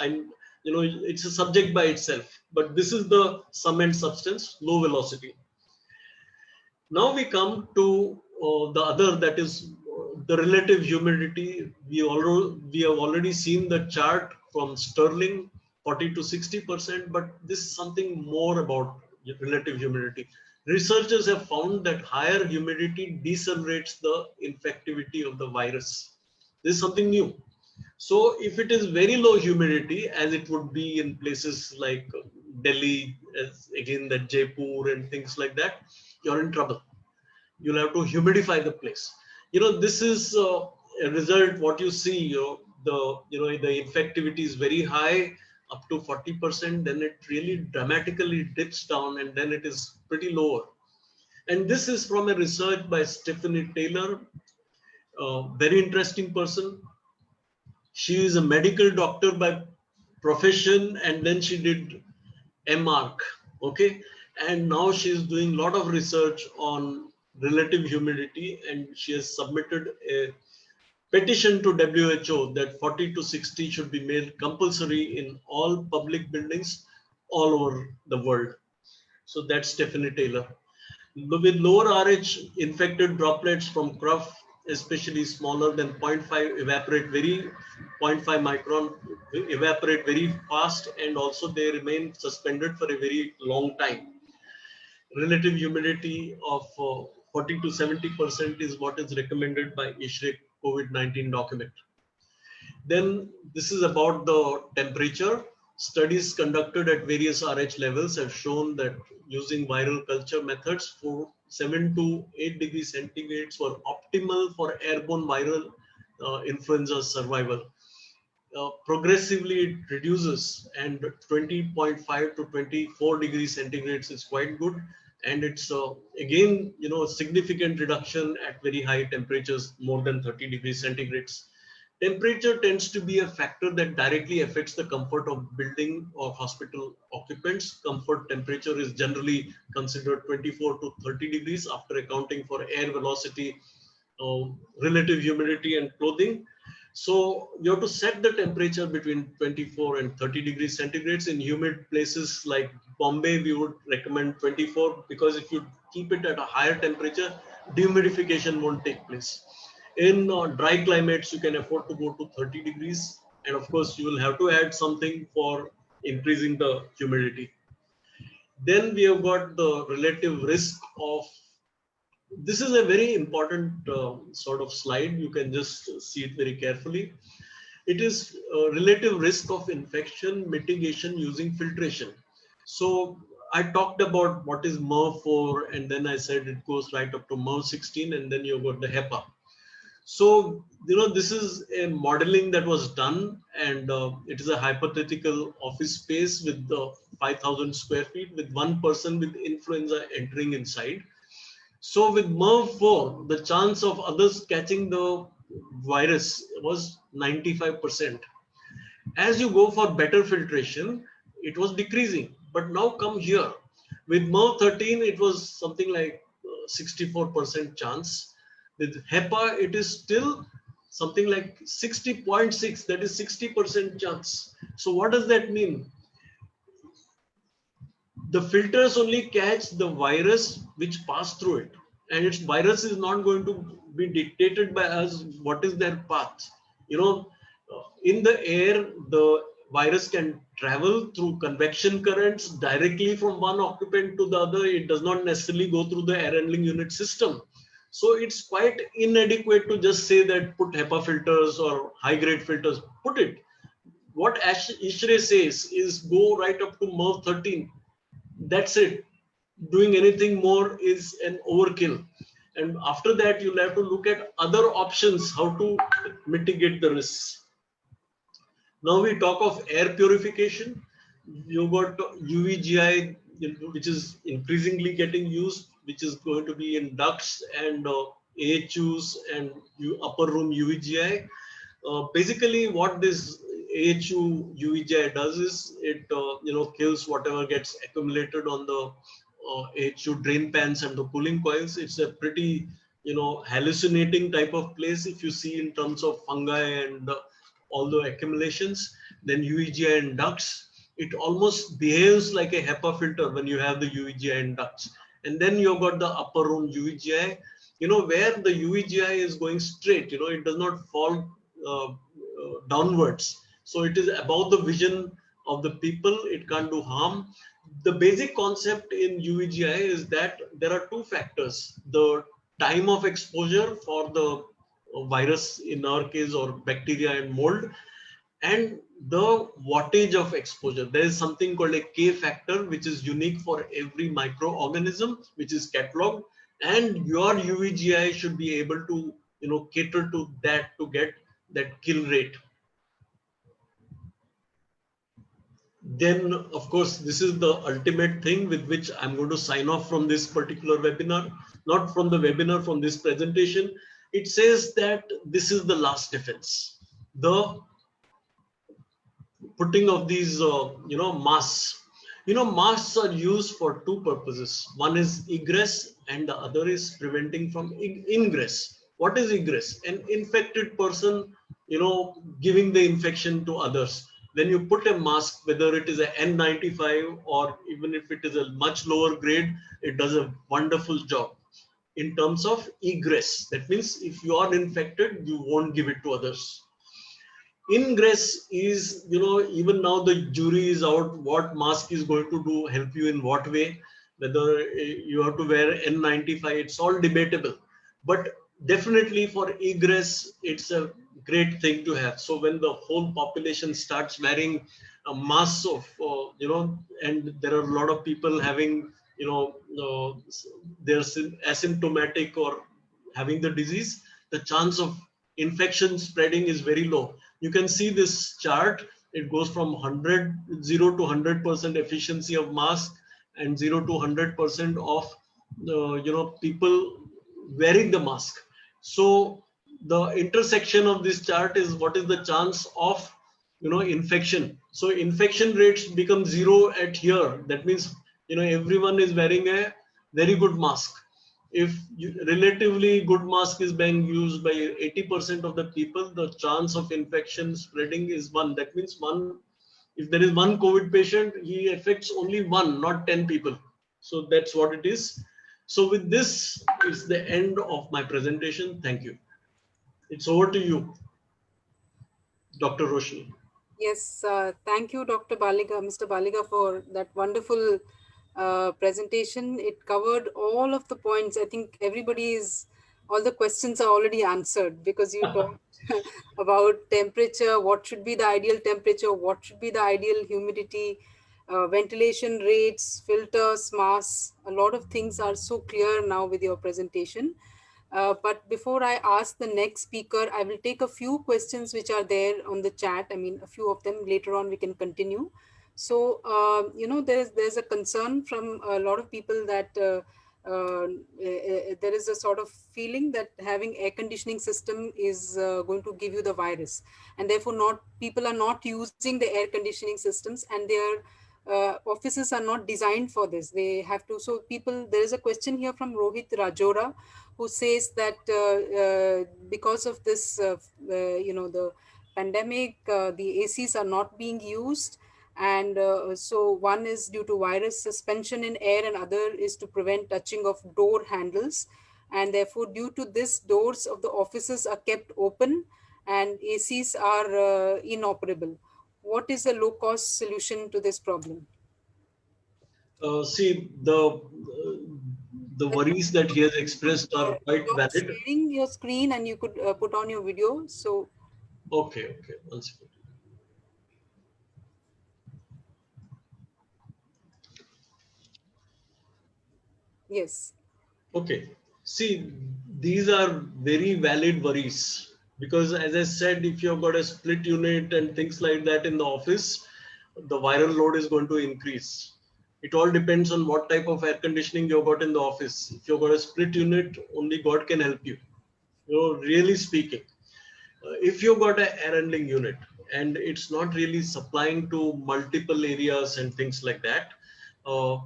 It's a subject by itself, but this is the sum and substance, low velocity. Now we come to the other, that is the relative humidity. We have already seen the chart from Sterling, 40 to 60%, but this is something more about relative humidity. Researchers have found that higher humidity decelerates the infectivity of the virus. This is something new. So if it is very low humidity, as it would be in places like Delhi, as again that Jaipur and things like that, you're in trouble. You'll have to humidify the place. This is a result. What you see, the infectivity is very high, up to 40%. Then it really dramatically dips down, and then it is pretty lower. And this is from a research by Stephanie Taylor, very interesting person. She is a medical doctor by profession, and then she did MArch, okay? And now she is doing a lot of research on relative humidity, and she has submitted a petition to WHO that 40 to 60 should be made compulsory in all public buildings all over the world. So that's Stephanie Taylor. With lower RH, infected droplets from Cruff, especially smaller than 0.5, evaporate 0.5 micron, evaporate very fast, and also they remain suspended for a very long time. Relative humidity of 40 to 70% is what is recommended by ISHRIC COVID-19 document. Then this is about the temperature. Studies conducted at various RH levels have shown that using viral culture methods for 7 to 8 degrees centigrade were optimal for airborne viral influenza survival. Progressively it reduces, and 20.5 to 24 degrees centigrade is quite good. And it's again, significant reduction at very high temperatures, more than 30 degrees centigrade. Temperature tends to be a factor that directly affects the comfort of building or hospital occupants. Comfort temperature is generally considered 24 to 30 degrees after accounting for air velocity, relative humidity, and clothing. So you have to set the temperature between 24 and 30 degrees centigrade. In humid places like Bombay, we would recommend 24, because if you keep it at a higher temperature, dehumidification won't take place. In dry climates, you can afford to go to 30 degrees. And of course, you will have to add something for increasing the humidity. Then we have got the relative risk of, this is a very important sort of slide. You can just see it very carefully. It is relative risk of infection mitigation using filtration. So I talked about what is MERV4, and then I said it goes right up to MERV16, and then you've got the HEPA. So, this is a modeling that was done, and it is a hypothetical office space with the 5,000 square feet with one person with influenza entering inside. So with MERV4, the chance of others catching the virus was 95%. As you go for better filtration, it was decreasing. But now come here. With MERV13, it was something like 64% chance. With HEPA, it is still something like 60.6, that is 60% chance. So what does that mean? The filters only catch the virus which pass through it, and its virus is not going to be dictated by us what is their path. In the air, the virus can travel through convection currents directly from one occupant to the other. It does not necessarily go through the air handling unit system. So it's quite inadequate to just say that put HEPA filters or high grade filters. Put it. What ISHRAE says is go right up to MERV13. That's it. Doing anything more is an overkill. And after that, you'll have to look at other options, how to mitigate the risks. Now we talk of air purification. You've got UVGI, which is increasingly getting used, which is going to be in ducts and AHUs and upper room UVGI. Basically, what this AHU UVGI does is it kills whatever gets accumulated on the AHU drain pans and the cooling coils. It's a pretty hallucinating type of place if you see in terms of fungi and all the accumulations. Then UVGI and ducts, it almost behaves like a HEPA filter when you have the UVGI and ducts. And then you've got the upper room UVGI, where the UVGI is going straight, it does not fall downwards. So it is above the vision of the people. It can't do harm. The basic concept in UVGI is that there are two factors: the time of exposure for the virus, in our case, or bacteria and mold, and the wattage of exposure. There is something called a K factor, which is unique for every microorganism, which is cataloged, and your UVGI should be able to cater to that to get that kill rate. Then, of course, this is the ultimate thing with which I'm going to sign off from this particular webinar, not from the webinar, from this presentation. It says that this is the last defense. The putting of these, masks. Masks are used for two purposes. One is egress and the other is preventing from ingress. What is egress? An infected person, giving the infection to others. When you put a mask, whether it is a N95 or even if it is a much lower grade, it does a wonderful job in terms of egress. That means if you are infected, you won't give it to others. Ingress is, even now the jury is out what mask is going to do, help you in what way, whether you have to wear N95, it's all debatable. But definitely for egress, it's a great thing to have. So when the whole population starts wearing a mask of, and there are a lot of people having, they're asymptomatic or having the disease, the chance of infection spreading is very low. You can see this chart. It goes from 0 to 100% efficiency of mask and 0 to 100% of people wearing the mask. So the intersection of this chart is what is the chance of infection. So infection rates become 0 at here. That means everyone is wearing a very good mask. If relatively good mask is being used by 80% of the people, the chance of infection spreading is 1. That means if there is one COVID patient, he affects only 1, not 10 people. So that's what it is. So with this, it's the end of my presentation. Thank you. It's over to you, Dr. Roshni. Yes, thank you, Dr. Baliga, Mr. Baliga, for that wonderful presentation. It covered all of the points. I think all the questions are already answered because you talked about temperature, what should be the ideal temperature, what should be the ideal humidity, ventilation rates, filters, masks. A lot of things are so clear now with your presentation. But before I ask the next speaker, I will take a few questions which are there on the chat. I mean, a few of them later on we can continue. So, there's a concern from a lot of people that there is a sort of feeling that having air conditioning system is going to give you the virus, and therefore not people are not using the air conditioning systems, and their offices are not designed for this. They have to. So people, there is a question here from Rohit Rajora, who says that because of this, the pandemic, the ACs are not being used. And so one is due to virus suspension in air, and other is to prevent touching of door handles. And therefore, due to this, doors of the offices are kept open and ACs are inoperable. What is a low cost solution to this problem? See, the worries that he has expressed are quite Stop valid. sharing your screen and you could put on your video. So, Okay, okay, one second. yes. Okay, see, these are very valid worries because, as I said, if you've got a split unit and things like that in the office, the viral load is going to increase. It all depends on what type of air conditioning you've got in the office. If you've got a split unit, only God can help you. Really speaking, if you've got an air handling unit and it's not really supplying to multiple areas and things like that, uh,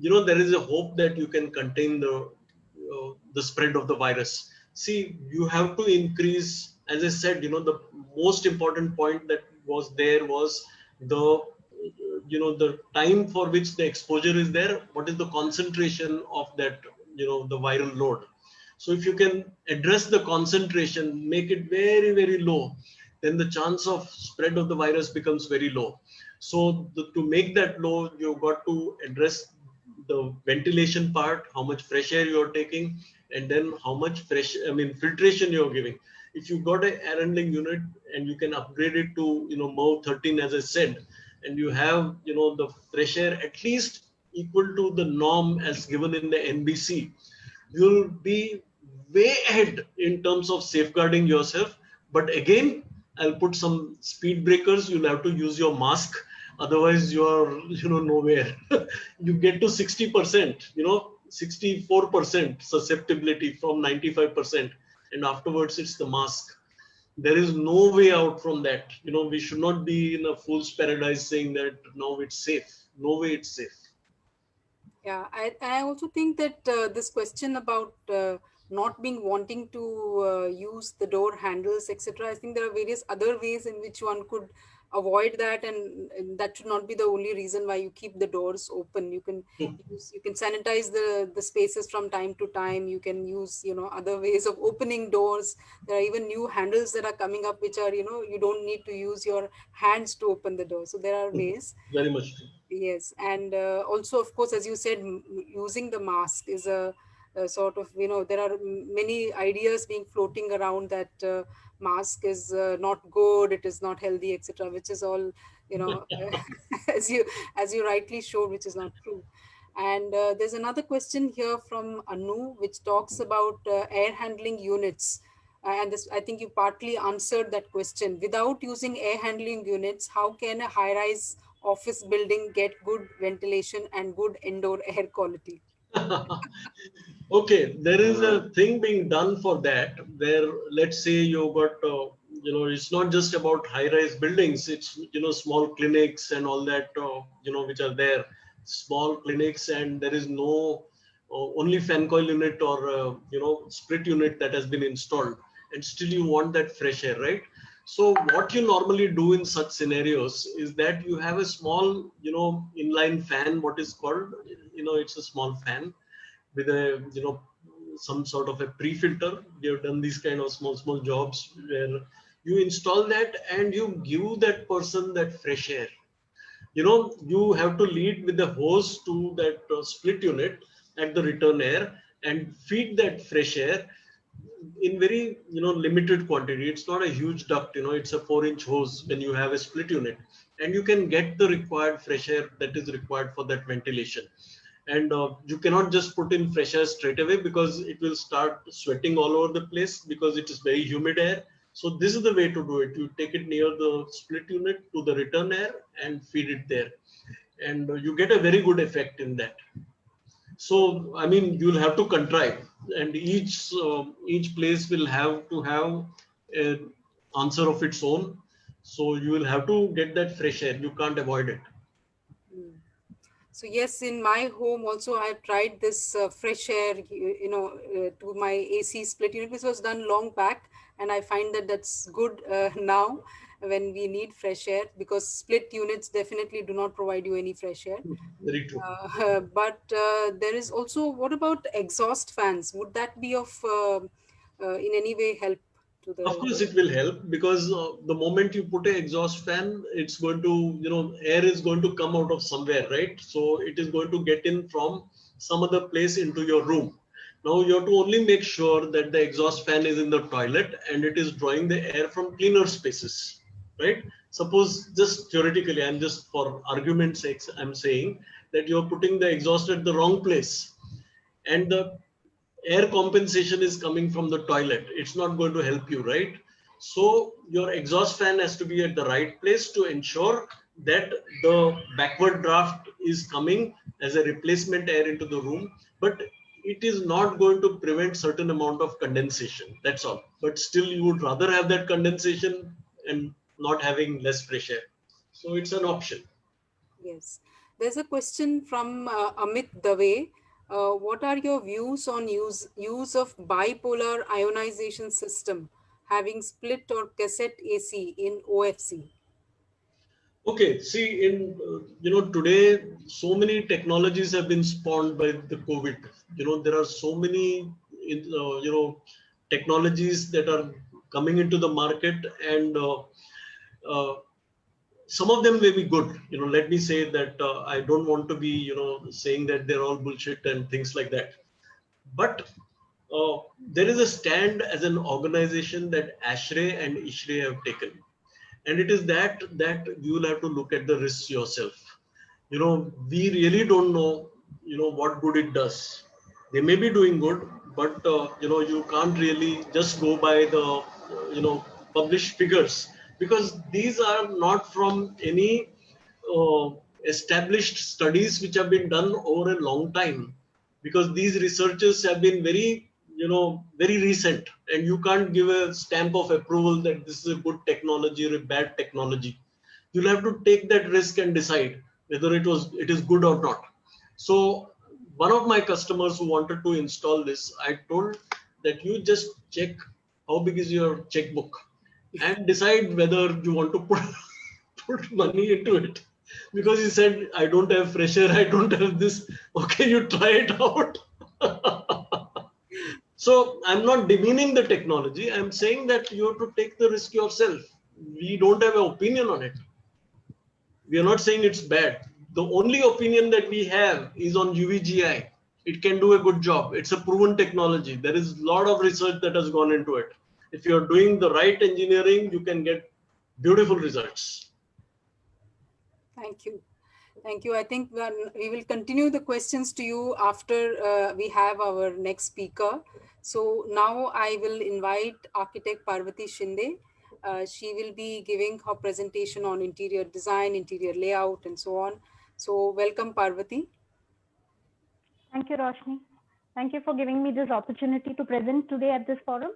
there is a hope that you can contain the spread of the virus. See, you have to increase, as I said, the most important point that was there was the time for which the exposure is there. What is the concentration of that, the viral load? So if you can address the concentration, make it very, very low, then the chance of spread of the virus becomes very low. So to make that low, you've got to address the ventilation part, how much fresh air you're taking, and then how much filtration you're giving. If you've got an air handling unit and you can upgrade it to, MERV 13, as I said, and you have, the fresh air at least equal to the norm as given in the NBC, you'll be way ahead in terms of safeguarding yourself. But again, I'll put some speed breakers. You'll have to use your mask, otherwise you're nowhere. You get to 60%, 64% susceptibility from 95%, and afterwards it's the mask. There is no way out from that. We should not be in a fool's paradise saying that now it's safe. No way it's safe. Yeah, I also think that this question about not being wanting to use the door handles, etc. I think there are various other ways in which one could avoid that, and that should not be the only reason why you keep the doors open. You can sanitize the spaces from time to time. You can use other ways of opening doors. There are even new handles that are coming up, which are you don't need to use your hands to open the door. So there are ways. Very much true. Yes, and also, of course, as you said, using the mask is a sort of, there are many ideas being floating around that mask is not good, it is not healthy, etc., which is all, as you rightly showed, which is not true. And there's another question here from Anu, which talks about air handling units. And this, I think you partly answered that question. Without using air handling units, how can a high-rise office building get good ventilation and good indoor air quality? Okay, there is a thing being done for that where, let's say you got, it's not just about high-rise buildings, it's, small clinics and all that, which are there, small clinics, and there is no only fan coil unit or, split unit that has been installed, and still you want that fresh air, right? So what you normally do in such scenarios is that you have a small, inline fan, what is called, it's a small fan, with a, some sort of a pre-filter. We have done these kind of small jobs where you install that and you give that person that fresh air. You have to lead with the hose to that split unit at the return air and feed that fresh air in very limited quantity. It's not a huge duct, it's a 4-inch hose when you have a split unit, and you can get the required fresh air that is required for that ventilation. And you cannot just put in fresh air straight away because it will start sweating all over the place because it is very humid air. So this is the way to do it. You take it near the split unit to the return air and feed it there, and you get a very good effect in that. So I mean, you'll have to contrive, and each place will have to have an answer of its own. So you will have to get that fresh air. You can't avoid it. Mm. So yes, in my home also I have tried this fresh air, to my AC split unit. This was done long back, and I find that that's good now when we need fresh air, because split units definitely do not provide you any fresh air. Very true. But there is also, what about exhaust fans? Would that be of in any way help to Of the? course, it will help because the moment you put an exhaust fan, it's going to, air is going to come out of somewhere, right? So it is going to get in from some other place into your room. Now you have to only make sure that the exhaust fan is in the toilet and it is drawing the air from cleaner spaces, right? Suppose, just theoretically, I'm just for argument's sake, I'm saying that you're putting the exhaust at the wrong place, and the air compensation is coming from the toilet. It's not going to help you, right? So your exhaust fan has to be at the right place to ensure that the backward draft is coming as a replacement air into the room, but it is not going to prevent certain amount of condensation. That's all. But still, you would rather have that condensation and not having less fresh air. So it's an option. Yes. There's a question from Amit Dave. What are your views on use of bipolar ionization system having split or cassette AC in OFC? Okay, see, in today, so many technologies have been spawned by the COVID. There are so many technologies that are coming into the market, and uh, some of them may be good. Let me say that I don't want to be saying that they're all bullshit and things like that. But there is a stand as an organization that ASHRAE and ISHRAE have taken, and it is that you will have to look at the risks yourself. We really don't know what good it does. They may be doing good, but you can't really just go by the published figures, because these are not from any uh, established studies which have been done over a long time, because these researchers have been very recent, and you can't give a stamp of approval that this is a good technology or a bad technology. You'll have to take that risk and decide whether it is good or not. So one of my customers who wanted to install this, I told that you just check how big is your checkbook and decide whether you want to put put money into it, because he said, I don't have fresher, I don't have this. Okay, you try it out. So I'm not demeaning the technology, I'm saying that you have to take the risk yourself. We don't have an opinion on it. We are not saying it's bad. The only opinion that we have is on UVGI. It can do a good job. It's a proven technology. There is a lot of research that has gone into it. If you're doing the right engineering, you can get beautiful results. Thank you. Thank you. I think we will continue the questions to you after we have our next speaker. So now I will invite architect Parvati Shinde. She will be giving her presentation on interior design, interior layout, and so on. So welcome, Parvati. Thank you, Roshni. Thank you for giving me this opportunity to present today at this forum.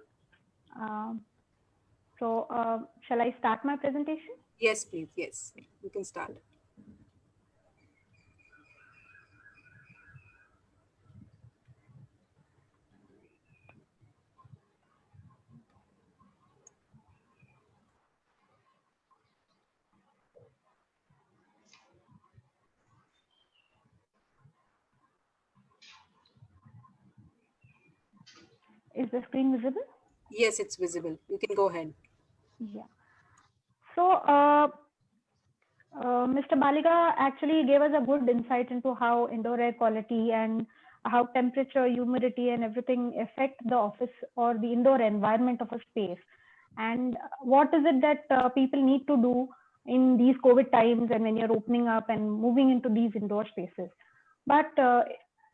Shall I start my presentation? Yes, please. Yes, you can start. Is the screen visible? Yes, it's visible. You can go ahead. Yeah. So, Mr. Baliga actually gave us a good insight into how indoor air quality and how temperature, humidity, and everything affect the office or the indoor environment of a space. And what is it that people need to do in these COVID times and when you're opening up and moving into these indoor spaces. But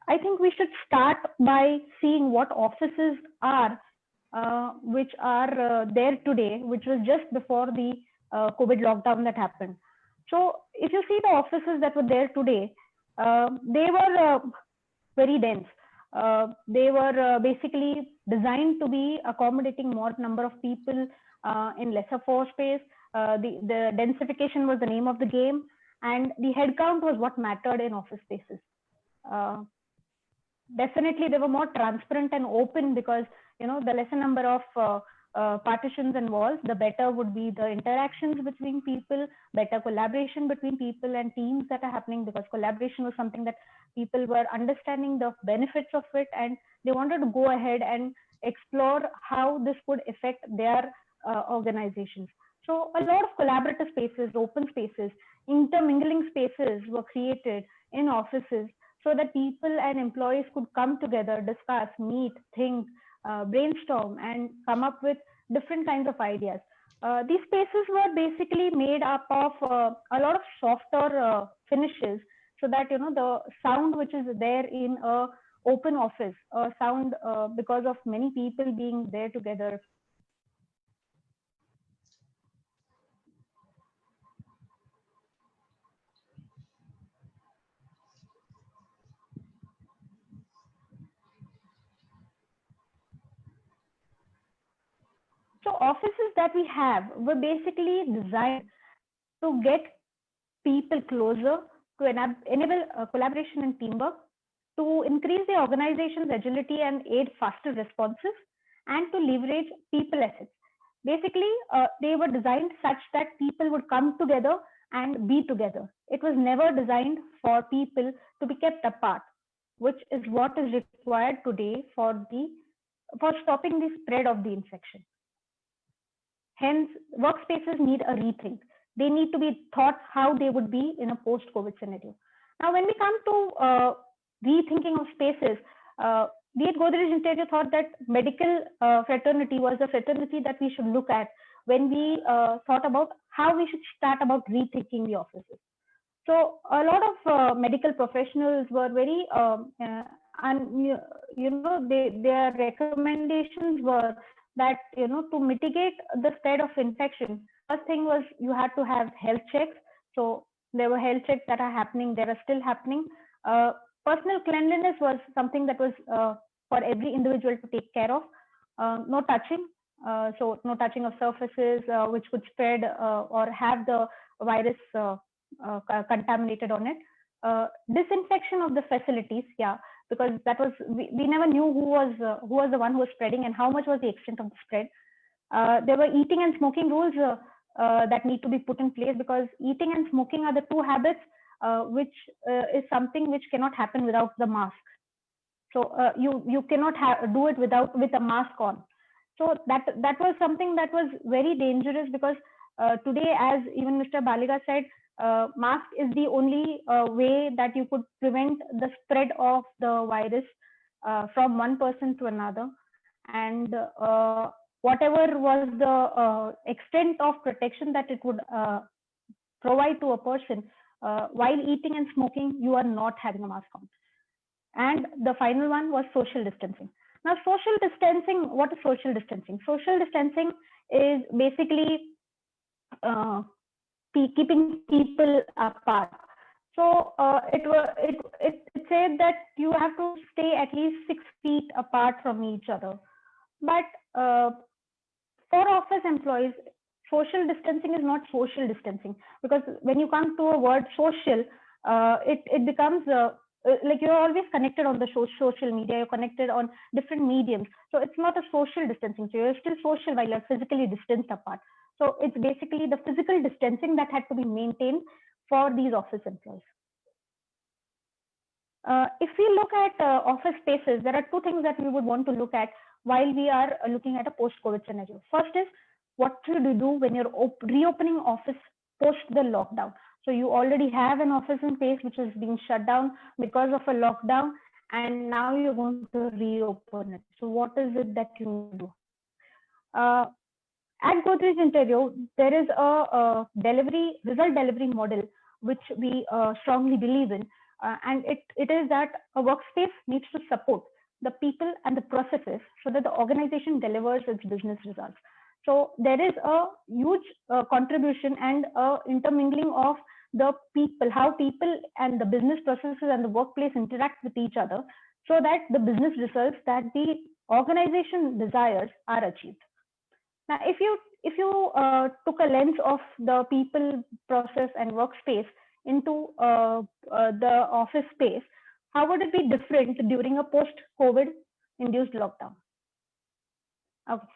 I think we should start by seeing what offices are which are there today, which was just before the COVID lockdown that happened. So if you see the offices that were there today, they were very dense. They were basically designed to be accommodating more number of people in lesser floor space. The densification was the name of the game, and the headcount was what mattered in office spaces. Uh, Definitely they were more transparent and open because the lesser number of partitions and walls, the better would be the interactions between people, better collaboration between people and teams that are happening, because collaboration was something that people were understanding the benefits of it, and they wanted to go ahead and explore how this would affect their organizations. So a lot of collaborative spaces, open spaces, intermingling spaces were created in offices so that people and employees could come together, discuss, meet, think, brainstorm, and come up with different kinds of ideas. These spaces were basically made up of a lot of softer finishes, so that the sound which is there in a open office, sound because of many people being there together. So offices that we have were basically designed to get people closer, to enable collaboration and teamwork, to increase the organization's agility and aid faster responses, and to leverage people assets. Basically, they were designed such that people would come together and be together. It was never designed for people to be kept apart, which is what is required today for stopping the spread of the infection. Hence, workspaces need a rethink. They need to be thought how they would be in a post-COVID scenario. Now, when we come to rethinking of spaces, be it Godrej Interio thought that medical fraternity was the fraternity that we should look at when we thought about how we should start about rethinking the offices. So a lot of medical professionals were very, and their recommendations were that to mitigate the spread of infection, first thing was you had to have health checks. So there were health checks that are happening, they are still happening. Personal cleanliness was something that was for every individual to take care of. No touching, so no touching of surfaces which could spread or have the virus contaminated on it. Disinfection of the facilities, yeah, because that was we never knew who was the one who was spreading and how much was the extent of the spread. There were eating and smoking rules that need to be put in place, because eating and smoking are the two habits which is something which cannot happen without the mask. So you cannot do it with a mask on. So that was something that was very dangerous, because today, as even Mr. Baliga said, mask is the only way that you could prevent the spread of the virus from one person to another. And whatever was the extent of protection that it would provide to a person, while eating and smoking, you are not having a mask on. And the final one was social distancing. Now, social distancing, what is social distancing? Social distancing is basically keeping people apart. So it said that you have to stay at least 6 feet apart from each other. But for office employees, social distancing is not social distancing, because when you come to a word social, it becomes like you're always connected on the social media, you're connected on different mediums. So it's not a social distancing. So you're still social while you're physically distanced apart. So it's basically the physical distancing that had to be maintained for these office employees. If we look at office spaces, there are two things that we would want to look at. while we are looking at a post-COVID scenario. First is, what should you do when you're reopening office post the lockdown? So you already have an office in place which has been shut down because of a lockdown, and now you're going to reopen it. So what is it that you do? At Godrej Interio, there is a result delivery model which we strongly believe in, and it is that a workspace needs to support the people and the processes so that the organization delivers its business results. So there is a huge contribution and intermingling of the people, how people and the business processes and the workplace interact with each other, so that the business results that the organization desires are achieved. Now, if you took a lens of the people, process, and workspace into the office space, how would it be different during a post-COVID induced lockdown? Okay,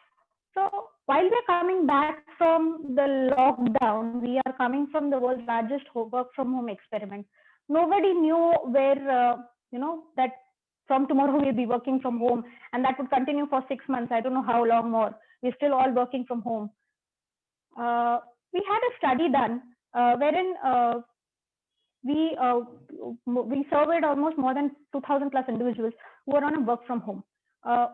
so while we're coming back from the lockdown, we are coming from the world's largest work from home experiment. Nobody knew where that from tomorrow we'll be working from home, and that would continue for 6 months. I don't know how long more. We're still all working from home. We had a study done wherein we surveyed almost more than 2,000 plus individuals who were on a work from home.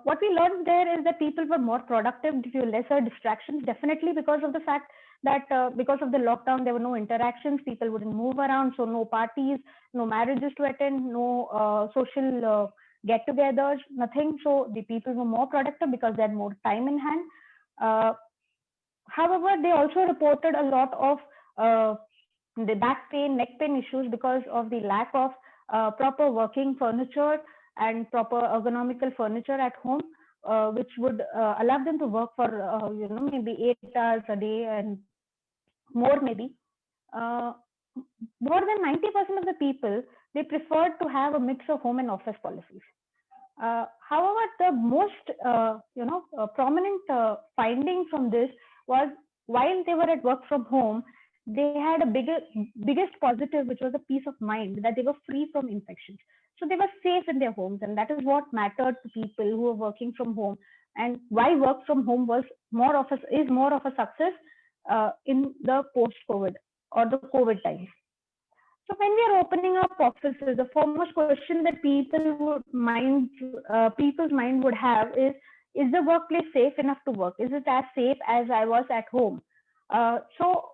What we learned there is that people were more productive due to lesser distractions, definitely because of the fact that because of the lockdown, there were no interactions, people wouldn't move around, so no parties, no marriages to attend, no social get-togethers, nothing. So the people were more productive because they had more time in hand. However, they also reported a lot of the back pain, neck pain issues because of the lack of proper working furniture and proper ergonomical furniture at home, which would allow them to work for maybe 8 hours a day and more maybe. More than 90% of the people, they preferred to have a mix of home and office policies. However, the most prominent finding from this was, while they were at work from home, they had a biggest positive, which was a peace of mind that they were free from infections. So they were safe in their homes, and that is what mattered to people who were working from home, and why work from home is more of a success in the post-COVID or the COVID times. So when we are opening up offices, the foremost question that people's mind would have is the workplace safe enough to work? Is it as safe as I was at home? So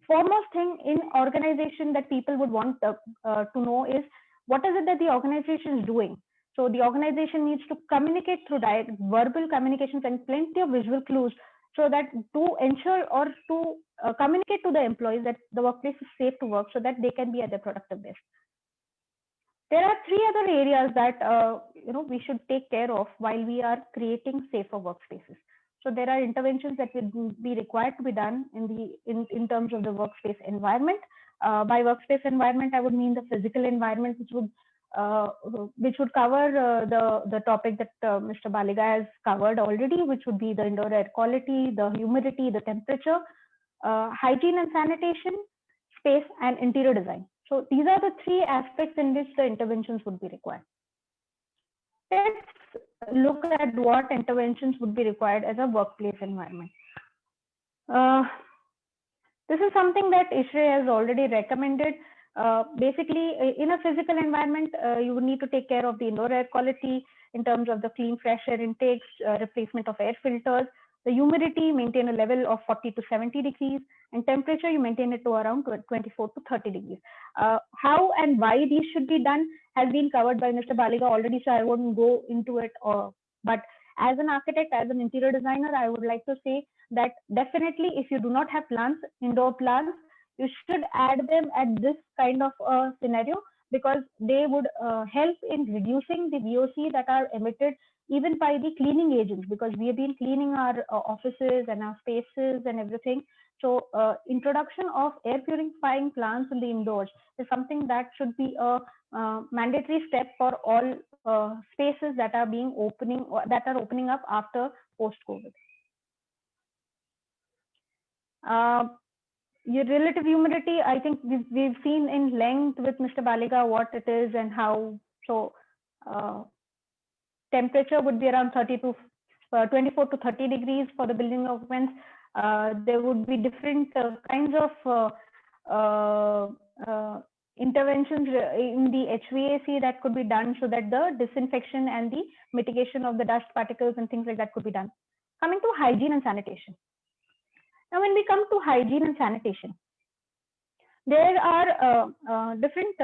foremost thing in organization that people would want to know is, what is it that the organization is doing? So the organization needs to communicate through verbal communications and plenty of visual clues, so that to ensure or to communicate to the employees that the workplace is safe to work, so that they can be at their productive best. There are 3 other areas that we should take care of while we are creating safer workspaces. So there are interventions that will be required to be done in terms of the workspace environment. By workspace environment, I would mean the physical environment, which would cover the topic that Mr. Baliga has covered already, which would be the indoor air quality, the humidity, the temperature, hygiene and sanitation, space, and interior design. So these are the 3 aspects in which the interventions would be required. Let's look at what interventions would be required as a workplace environment. This is something that ISHRAE has already recommended. Basically, in a physical environment, you would need to take care of the indoor air quality in terms of the clean, fresh air intakes, replacement of air filters, the humidity, maintain a level of 40 to 70 degrees, and temperature, you maintain it to around 24 to 30 degrees. How and why these should be done has been covered by Mr. Baliga already, so I wouldn't go into it. But as an architect, as an interior designer, I would like to say that definitely, if you do not have plants, indoor plants, you should add them at this kind of scenario, because they would help in reducing the VOC that are emitted even by the cleaning agents, because we have been cleaning our offices and our spaces and everything. So introduction of air purifying plants in the indoors is something that should be a mandatory step for all spaces that are opening up after post-COVID. Your relative humidity, I think we've seen in length with Mr. Baliga what it is and how. So temperature would be around 30 to 24 to 30 degrees for the building occupants. There would be different kinds of interventions in the HVAC that could be done so that the disinfection and the mitigation of the dust particles and things like that could be done. Coming to hygiene and sanitation. Now, when we come to hygiene and sanitation, there are different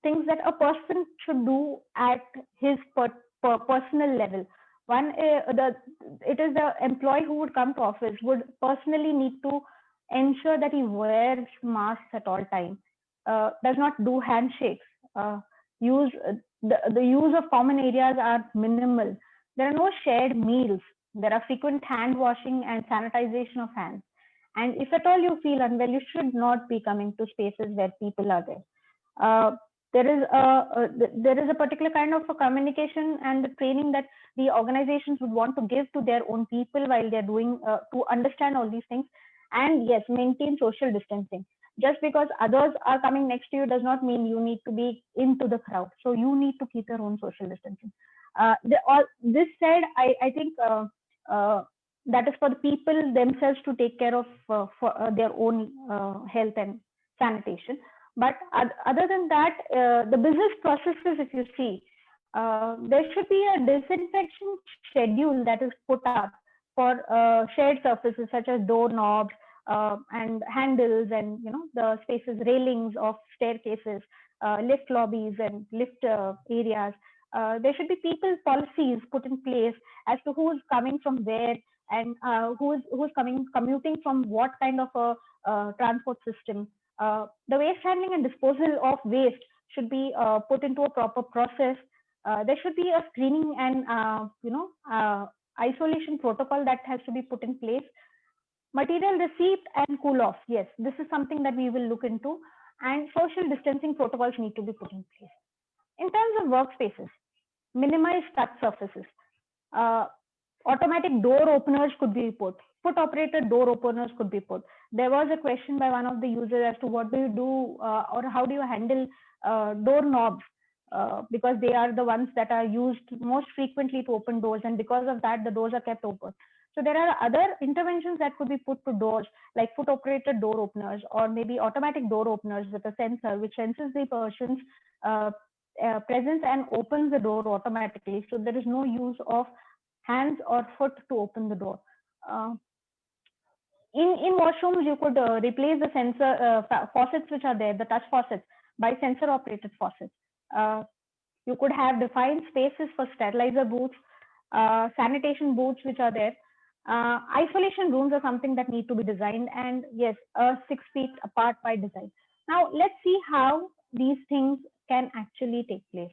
things that a person should do at his personal level. One, it is the employee who would come to office would personally need to ensure that he wears masks at all time, does not do handshakes, use the use of common areas are minimal. There are no shared meals. There are frequent hand washing and sanitization of hands. And if at all you feel unwell, you should not be coming to spaces where people are there. There is a particular kind of a communication and the training that the organizations would want to give to their own people while they're doing to understand all these things. And yes, maintain social distancing. Just because others are coming next to you does not mean you need to be into the crowd. So you need to keep your own social distancing. This said, I think that is for the people themselves to take care of for their own health and sanitation. But other than that, the business processes, if you see, there should be a disinfection schedule that is put up for shared surfaces such as doorknobs and handles and the spaces, railings of staircases, lift lobbies and lift areas. There should be people policies put in place as to who's coming from where and who's commuting from what kind of a transport system. The waste handling and disposal of waste should be put into a proper process. There should be a screening and isolation protocol that has to be put in place. Material receipt and cool off. Yes, this is something that we will look into. And social distancing protocols need to be put in place. In terms of workspaces, minimize touch surfaces. Automatic door openers could be put. Foot operated door openers could be put. There was a question by one of the users as to what do you do or how do you handle door knobs because they are the ones that are used most frequently to open doors, and because of that the doors are kept open. So there are other interventions that could be put to doors like foot operated door openers or maybe automatic door openers with a sensor which senses the person's presence and opens the door automatically. So there is no use of hands or foot to open the door. In washrooms, you could replace the sensor faucets which are there, the touch faucets, by sensor operated faucets. You could have defined spaces for sterilizer booths, sanitation booths which are there. Isolation rooms are something that need to be designed, and yes, 6 feet apart by design. Now let's see how these things can actually take place.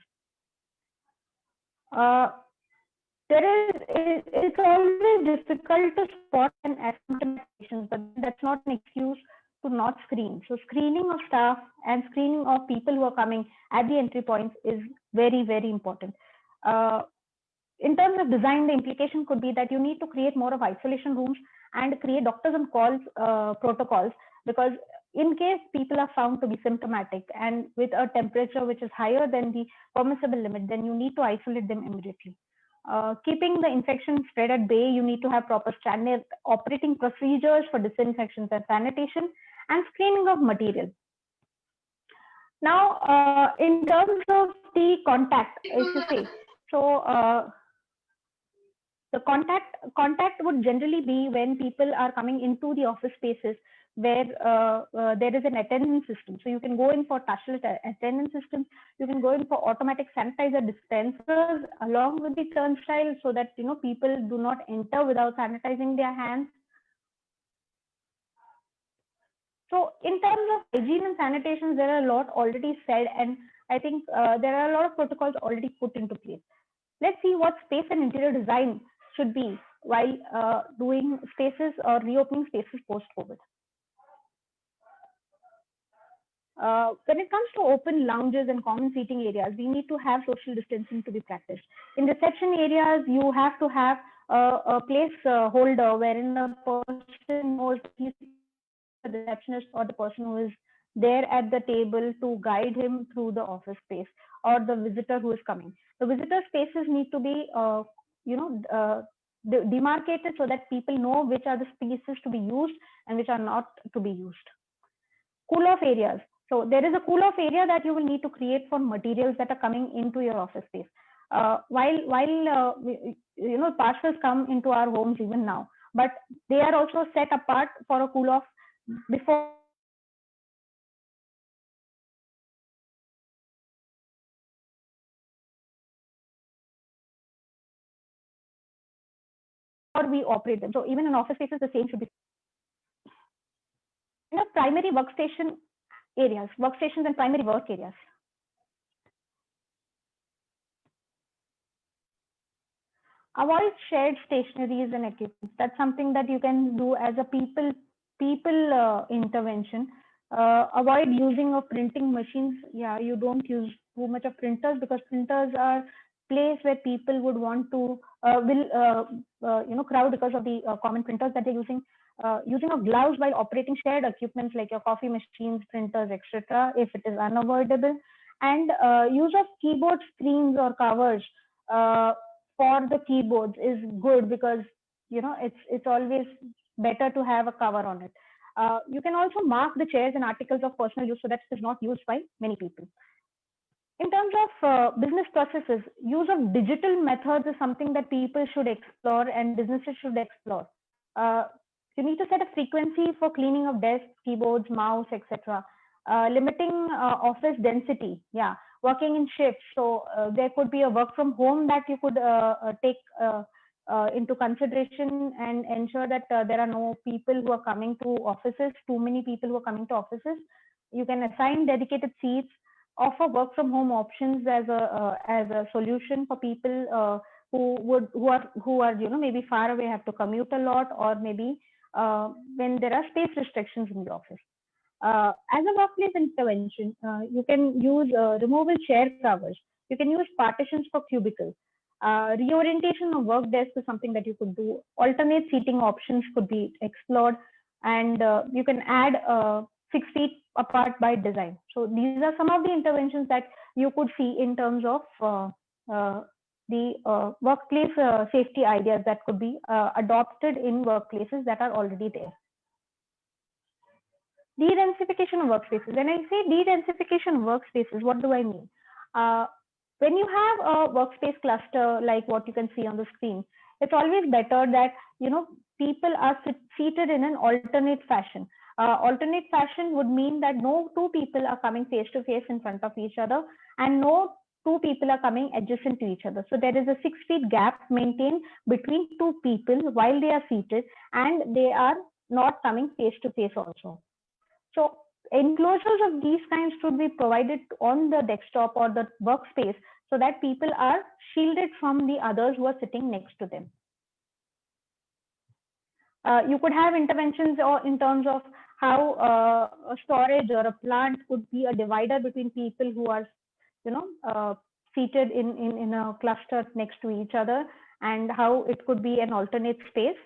It's always difficult to spot an asymptomatic patient, but that's not an excuse to not screen. So screening of staff and screening of people who are coming at the entry points is very, very important. In terms of design, the implication could be that you need to create more of isolation rooms and create doctors on calls protocols, because in case people are found to be symptomatic and with a temperature which is higher than the permissible limit, then you need to isolate them immediately. Keeping the infection spread at bay, you need to have proper standard operating procedures for disinfections and sanitation and screening of material. Now, in terms of the contact, if you say, so the contact would generally be when people are coming into the office spaces where there is an attendance system. So you can go in for touchless attendance systems. You can go in for automatic sanitizer dispensers along with the turnstile so that people do not enter without sanitizing their hands. So in terms of hygiene and sanitation, there are a lot already said, and I think there are a lot of protocols already put into place. Let's see what space and interior design should be while doing spaces or reopening spaces post-COVID. When it comes to open lounges and common seating areas, we need to have social distancing to be practiced. In reception areas, you have to have a place holder wherein the person knows he's the receptionist or the person who is there at the table to guide him through the office space, or the visitor who is coming. The visitor spaces need to be, demarcated so that people know which are the spaces to be used and which are not to be used. Cool off areas. So there is a cool off area that you will need to create for materials that are coming into your office space. While parcels come into our homes even now, but they are also set apart for a cool off before we operate them. So even in office spaces, the same should be. Primary workstation areas, workstations and primary work areas. Avoid shared stationaries and equipment. That's something that you can do as a people intervention. Avoid using of printing machines. Yeah, you don't use too much of printers, because printers are place where people would want to crowd because of the common printers that they're using. Using of gloves while operating shared equipment like your coffee machines, printers, etc., if it is unavoidable. And use of keyboard screens or covers for the keyboards is good, because it's always better to have a cover on it. You can also mark the chairs and articles of personal use so that it is not used by many people. In terms of business processes, use of digital methods is something that people should explore and businesses should explore. You need to set a frequency for cleaning of desks, keyboards, mouse, etc. Limiting office density. Yeah, working in shifts. So there could be a work from home that you could take into consideration and ensure that there are no people who are coming to offices, too many people who are coming to offices. You can assign dedicated seats, offer work from home options as a solution for people who are maybe far away, have to commute a lot, or maybe when there are space restrictions in the office. As a workplace intervention, you can use removable chair covers. You can use partitions for cubicles. Reorientation of work desk is something that you could do. Alternate seating options could be explored, and you can add 6 feet apart by design. So these are some of the interventions that you could see in terms of the workplace safety ideas that could be adopted in workplaces that are already there. De-densification of workspaces. When I say de-densification of workspaces, what do I mean? When you have a workspace cluster like what you can see on the screen, it's always better that people are seated in an alternate fashion. Alternate fashion would mean that no two people are coming face to face in front of each other, and no two people are coming adjacent to each other. So there is a 6 feet gap maintained between two people while they are seated, and they are not coming face to face also. So enclosures of these kinds should be provided on the desktop or the workspace so that people are shielded from the others who are sitting next to them. You could have interventions in terms of how a storage or a plant could be a divider between people who are seated in a cluster next to each other, and how it could be an alternate space.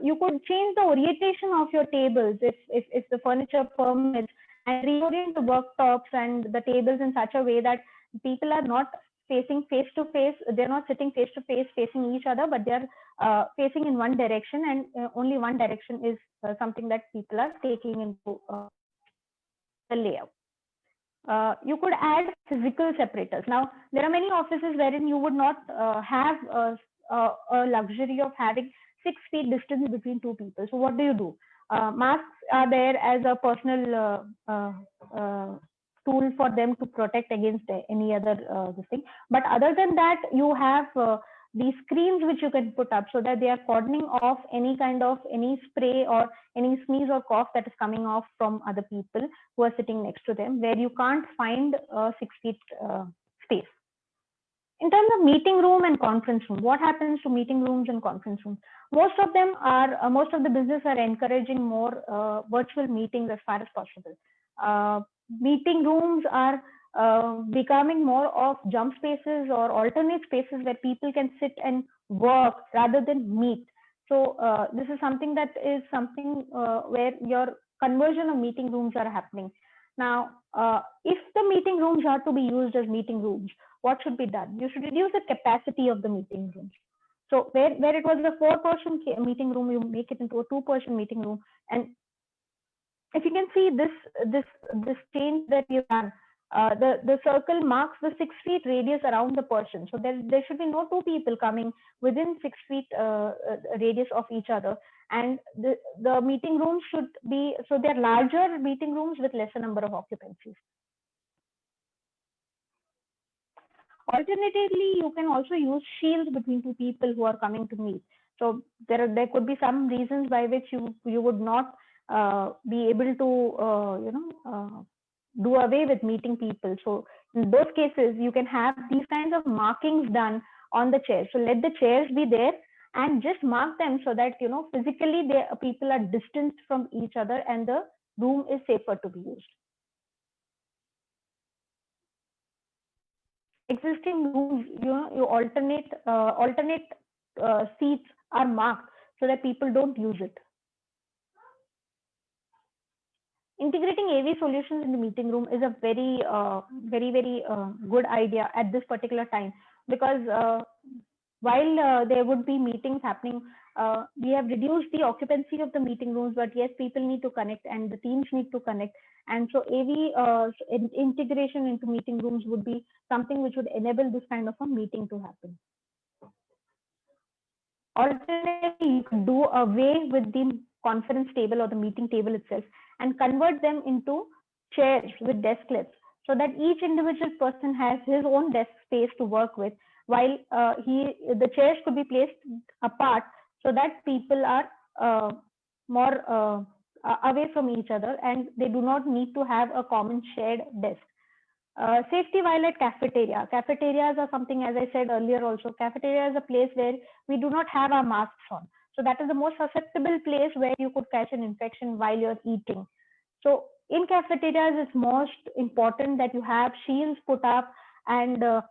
You could change the orientation of your tables if the furniture permits, and reorient the worktops and the tables in such a way that people are not facing face to face. They're not sitting face to face facing each other, but they're facing in one direction, and only one direction is something that people are taking into the layout. You could add physical separators. Now, there are many offices wherein you would not have a luxury of having 6 feet distance between two people. So what do? Masks are there as a personal tool for them to protect against any other this thing. But other than that, you have these screens which you can put up so that they are cordoning off any spray or any sneeze or cough that is coming off from other people who are sitting next to them, where you can't find a 6 feet space. In terms of meeting room and conference room, what happens to meeting rooms and conference rooms? Most of the business are encouraging more virtual meetings as far as possible. Meeting rooms are becoming more of jump spaces or alternate spaces where people can sit and work rather than meet. So this is something where your conversion of meeting rooms are happening. Now, if the meeting rooms are to be used as meeting rooms, what should be done? You should reduce the capacity of the meeting rooms. So where it was a 4-person meeting room, you make it into a 2-person meeting room. And if you can see this change that you have, the circle marks the 6 feet radius around the person. So there should be no 2 people coming within 6 feet radius of each other. And the meeting rooms should be, so they're larger meeting rooms with lesser number of occupancies. Alternatively, you can also use shields between 2 people who are coming to meet. So there could be some reasons by which you would not be able to do away with meeting people. So in those cases, you can have these kinds of markings done on the chairs. So let the chairs be there and just mark them so that physically people are distanced from each other and the room is safer to be used. Existing rooms, you alternate seats are marked so that people don't use it. Integrating AV solutions in the meeting room is a very good idea at this particular time, because while there would be meetings happening, we have reduced the occupancy of the meeting rooms, but yes, people need to connect and the teams need to connect. And so AV integration into meeting rooms would be something which would enable this kind of a meeting to happen. Alternatively, you could do away with the conference table or the meeting table itself and convert them into chairs with desklets, so that each individual person has his own desk space to work with, while the chairs could be placed apart so that people are more away from each other and they do not need to have a common shared desk. Safety while at cafeteria. Cafeterias are something, as I said earlier also, cafeteria is a place where we do not have our masks on. So that is the most susceptible place where you could catch an infection while you're eating. So in cafeterias, it's most important that you have shields put up, and the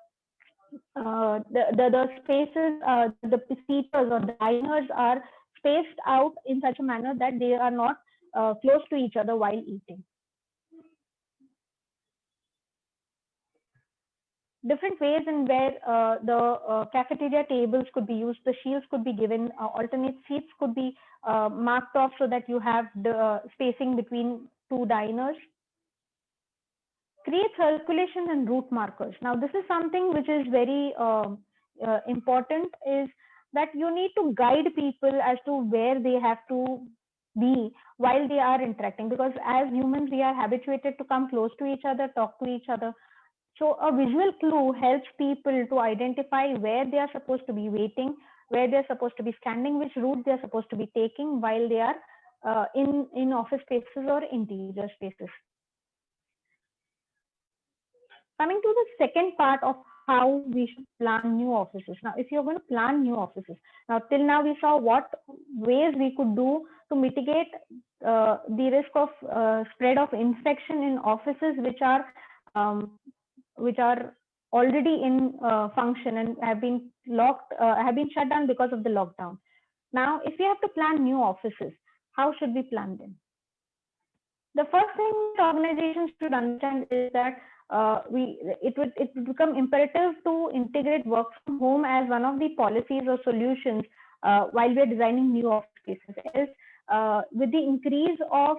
spaces, the seaters or the diners are spaced out in such a manner that they are not close to each other while eating. Different ways in where the cafeteria tables could be used, the shields could be given, alternate seats could be marked off so that you have the spacing between 2 diners. Create circulation and route markers. Now, this is something which is very important, is that you need to guide people as to where they have to be while they are interacting, because as humans, we are habituated to come close to each other, talk to each other. So a visual clue helps people to identify where they are supposed to be waiting, where they're supposed to be standing, which route they're supposed to be taking while they are in office spaces or interior spaces. Coming to the second part of how we should plan new offices. Now, if you're going to plan new offices, now till now we saw what ways we could do to mitigate the risk of spread of infection in offices which are already in function and have been shut down because of the lockdown. Now, if we have to plan new offices, how should we plan them? The first thing organizations should understand is that it would become imperative to integrate work from home as one of the policies or solutions while we are designing new office spaces. Else, with the increase of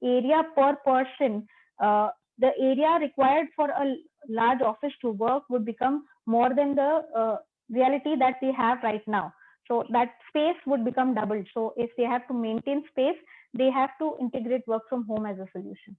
area per person, the area required for a large office to work would become more than the reality that we have right now. So that space would become doubled. So if they have to maintain space, they have to integrate work from home as a solution.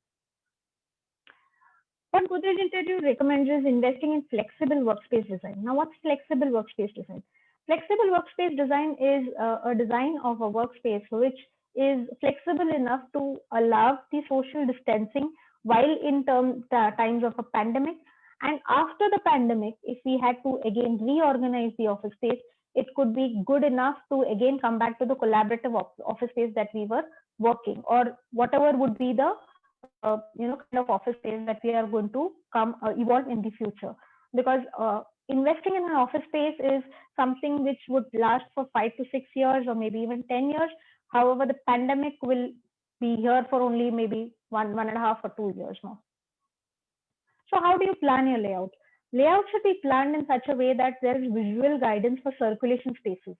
What Godrej Interview recommends is investing in flexible workspace design. Now, what's flexible workspace design? Flexible workspace design is a design of a workspace which is flexible enough to allow the social distancing while in times of a pandemic. And after the pandemic, if we had to again reorganize the office space, it could be good enough to again come back to the collaborative office space that we were working, or whatever would be the kind of office space that we are going to evolve in the future. Because investing in an office space is something which would last for 5 to 6 years or maybe even 10 years. However, the pandemic will be here for only maybe 1.5 or 2 years now. So how do you plan your layout? Layout should be planned in such a way that there is visual guidance for circulation spaces.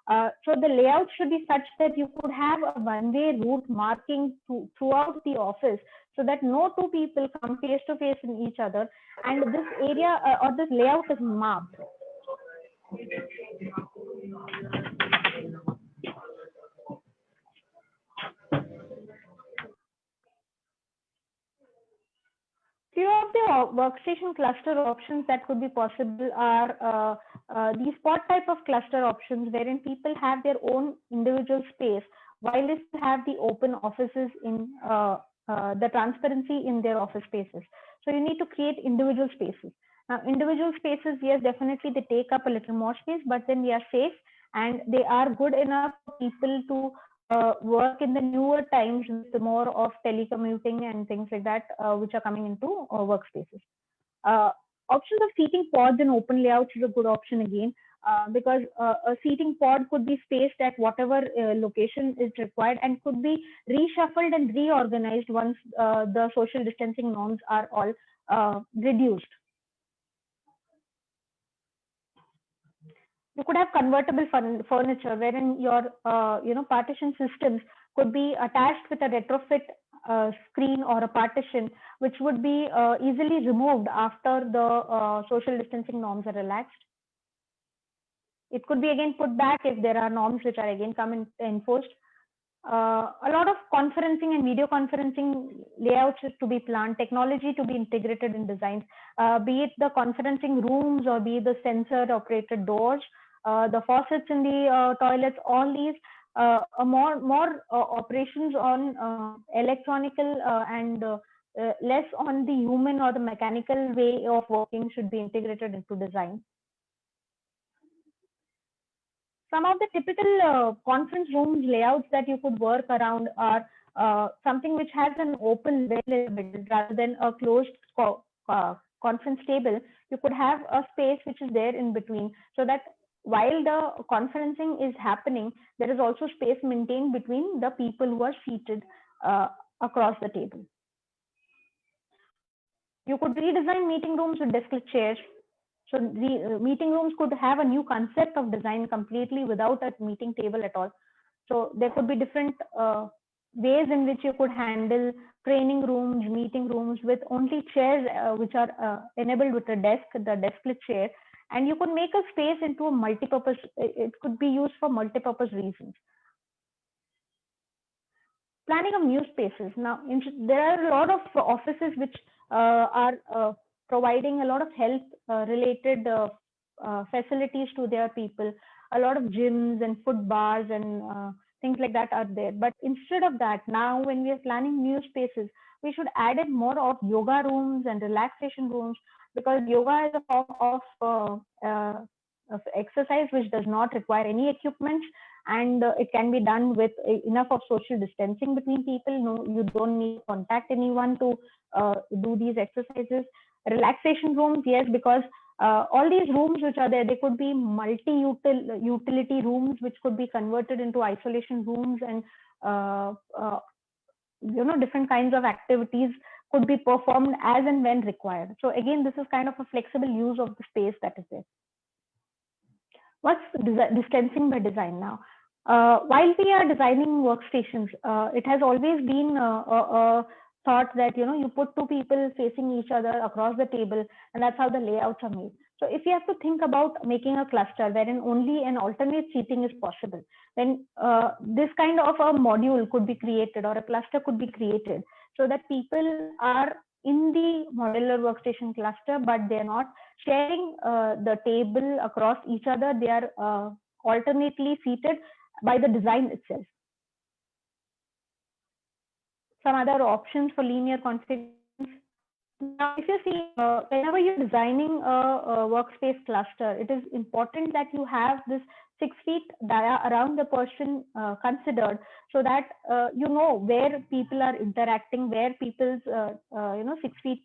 So the layout should be such that you could have a one-way route marking throughout the office, so that no two people come face to face in each other, and this area or this layout is marked. Few of the workstation cluster options that could be possible are these pod type of cluster options, wherein people have their own individual space while they have the open offices in the transparency in their office spaces. So you need to create individual spaces. Now, individual spaces, yes, definitely they take up a little more space, but then we are safe and they are good enough for people to work in the newer times with more of telecommuting and things like that, which are coming into workspaces. Options of seating pods in open layouts is a good option again, because a seating pod could be spaced at whatever location is required and could be reshuffled and reorganized once the social distancing norms are all reduced. You could have convertible furniture wherein your partition systems could be attached with a retrofit screen or a partition, which would be easily removed after the social distancing norms are relaxed. It could be again put back if there are norms which are again enforced. A lot of conferencing and video conferencing layouts is to be planned, technology to be integrated in designs, be it the conferencing rooms or be it the sensor operated doors, the faucets in the toilets, all these more operations on electronical and less on the human or the mechanical way of working should be integrated into design. Some of the typical conference rooms layouts that you could work around are something which has an open well in the middle rather than a closed conference table. You could have a space which is there in between, so that while the conferencing is happening, there is also space maintained between the people who are seated across the table. You could redesign meeting rooms with desk chairs. So the meeting rooms could have a new concept of design completely without a meeting table at all. So there could be different ways in which you could handle training rooms, meeting rooms with only chairs which are enabled with a desk, the desk chair, and you could make a space into a multi-purpose. It could be used for multi-purpose reasons. Planning of new spaces. Now, there are a lot of offices which are providing a lot of health related facilities to their people. A lot of gyms and food bars and things like that are there. But instead of that, now when we are planning new spaces, we should add in more of yoga rooms and relaxation rooms, because yoga is a form of exercise which does not require any equipment, and it can be done with enough of social distancing between people. No, you don't need to contact anyone to do these exercises. Relaxation rooms, yes, because all these rooms which are there, they could be multi-utility rooms which could be converted into isolation rooms, and different kinds of activities could be performed as and when required. So again, this is kind of a flexible use of the space that is there. What's distancing by design now? While we are designing workstations, it has always been a thought that you put two people facing each other across the table, and that's how the layouts are made. So if you have to think about making a cluster wherein only an alternate seating is possible, then this kind of a module could be created, or a cluster could be created, so that people are in the modular workstation cluster, but they're not sharing the table across each other. They are alternately seated by the design itself. Some other options for linear configurations. Now, if you see, whenever you're designing a workspace cluster, it is important that you have this 6 feet dia around the person considered, so that you know where people are interacting, where people's 6 feet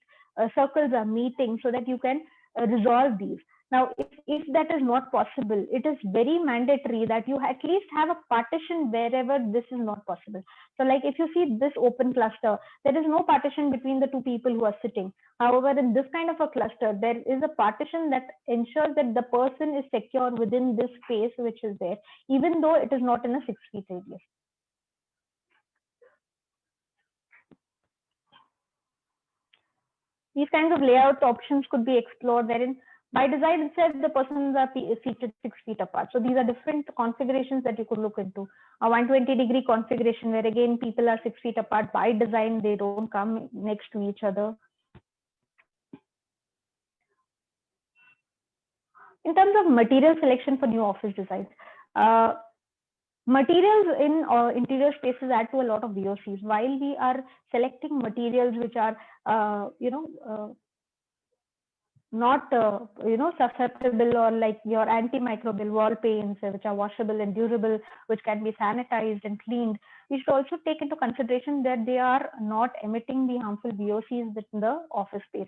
circles are meeting, so that you can resolve these. Now, if that is not possible, it is very mandatory that you at least have a partition wherever this is not possible. So like if you see this open cluster, there is no partition between the two people who are sitting. However, in this kind of a cluster, there is a partition that ensures that the person is secure within this space which is there, even though it is not in a 6 feet radius. These kinds of layout options could be explored, wherein by design itself, the persons are seated 6 feet apart. So these are different configurations that you could look into. A 120-degree configuration where again people are 6 feet apart. By design, they don't come next to each other. In terms of material selection for new office designs, materials in interior spaces add to a lot of VOCs. While we are selecting materials which are, not susceptible, or like your antimicrobial wall paints, which are washable and durable, which can be sanitized and cleaned, we should also take into consideration that they are not emitting the harmful VOCs within the office space.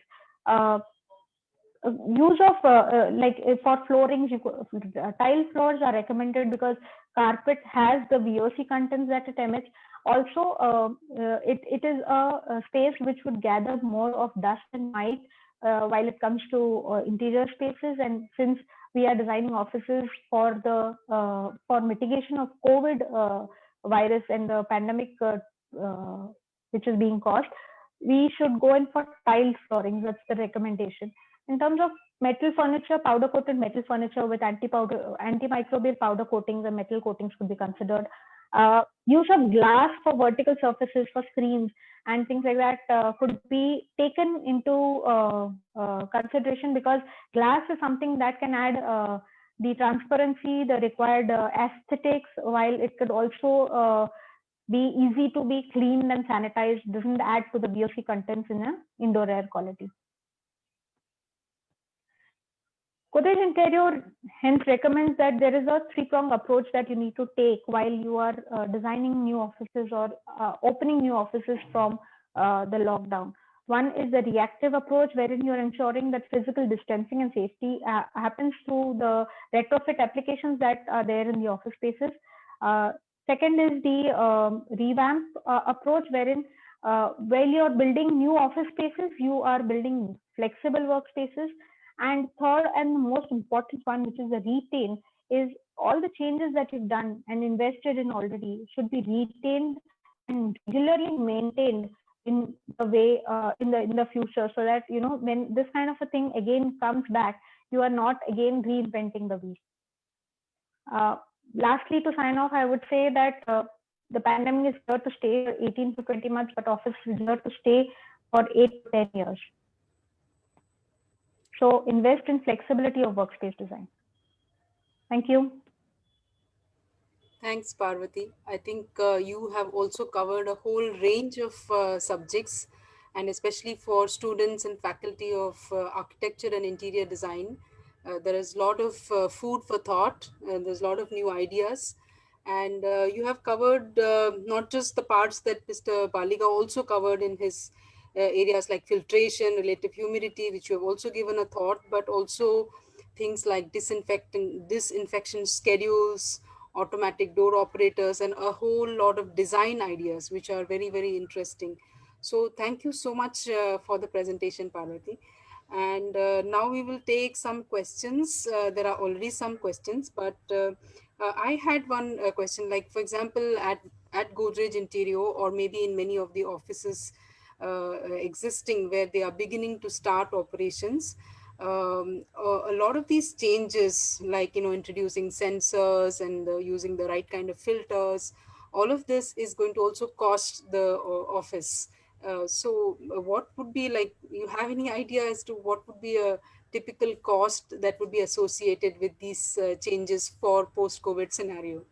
Use of like for floorings, tile floors are recommended because carpet has the VOC contents that it emits. Also, it is a space which would gather more of dust and mite while it comes to interior spaces. And since we are designing offices for the for mitigation of COVID virus and the pandemic which is being caused, we should go in for tiled flooring. That's the recommendation. In terms of metal furniture, powder coated metal furniture with antimicrobial powder coatings and metal coatings could be considered. Use of glass for vertical surfaces for screens and things like that could be taken into consideration, because glass is something that can add the transparency, the required aesthetics, while it could also be easy to be cleaned and sanitized, doesn't add to the VOC contents in an indoor air quality. Godrej Interior hence recommends that there is a three-pronged approach that you need to take while you are designing new offices or opening new offices from the lockdown. One is the reactive approach, wherein you're ensuring that physical distancing and safety happens through the retrofit applications that are there in the office spaces. Second is the revamp approach, wherein while you're building new office spaces, you are building flexible workspaces. And third and the most important one, which is the retain, is all the changes that you've done and invested in already should be retained and regularly maintained in the way in the future, so that when this kind of a thing again comes back, you are not again reinventing the wheel. Lastly, to sign off, I would say that the pandemic is here to stay 18 to 20 months, but office is here to stay for 8 to 10 years. So invest in flexibility of workspace design. Thank you. Thanks, Parvati. I think you have also covered a whole range of subjects, and especially for students and faculty of architecture and interior design. There is a lot of food for thought, and there's a lot of new ideas. And you have covered not just the parts that Mr. Baliga also covered in his areas like filtration, relative humidity, which you have also given a thought, but also things like disinfection schedules, automatic door operators, and a whole lot of design ideas, which are very, very interesting. So thank you so much for the presentation, Parvati. And now we will take some questions. There are already some questions, but I had one question, like, for example, at Godrej Interior, or maybe in many of the offices existing where they are beginning to start operations, a lot of these changes, like introducing sensors and using the right kind of filters, all of this is going to also cost the office. So what would be, like, you have any idea as to what would be a typical cost that would be associated with these changes for post-COVID scenario?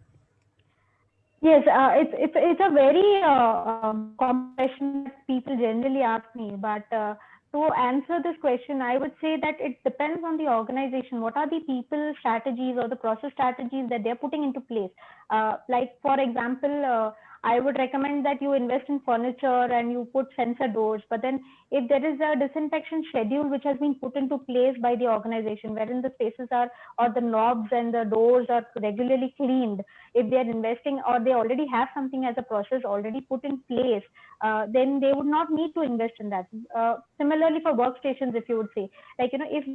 Yes, it's a very common question that people generally ask me. But to answer this question, I would say that it depends on the organization. What are the people strategies or the process strategies that they're putting into place? Like, for example, I would recommend that you invest in furniture and you put sensor doors. But then if there is a disinfection schedule which has been put into place by the organization, wherein the spaces are, or the knobs and the doors are regularly cleaned, if they are investing or they already have something as a process already put in place, then they would not need to invest in that. Similarly for workstations, if you would say, like, if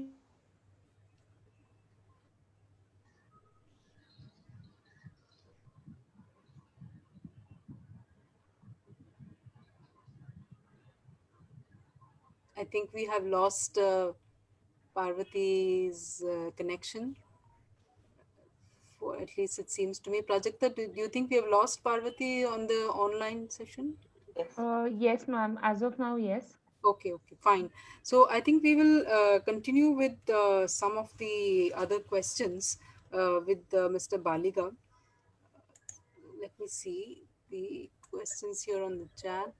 I think we have lost Parvati's connection. For at least it seems to me. Prajakta, do you think we have lost Parvati on the online session? Yes. Yes, ma'am. As of now, yes. Okay, fine. So I think we will continue with some of the other questions with Mr. Baliga. Let me see the questions here on the chat.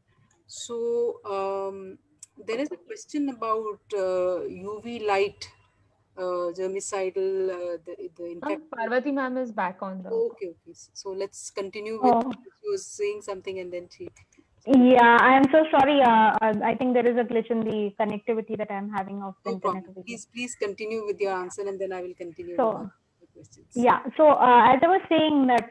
So there is a question about UV light, germicidal, the Ma'am, infection. Parvati ma'am is back on the. Okay. So let's continue with, oh, she was saying something and then she. yeah, I am so sorry. I think there is a glitch in the connectivity that I'm having of the No internet problem. over here. Please continue with your answer and then I will continue with So, the questions. yeah. So, as I was saying that,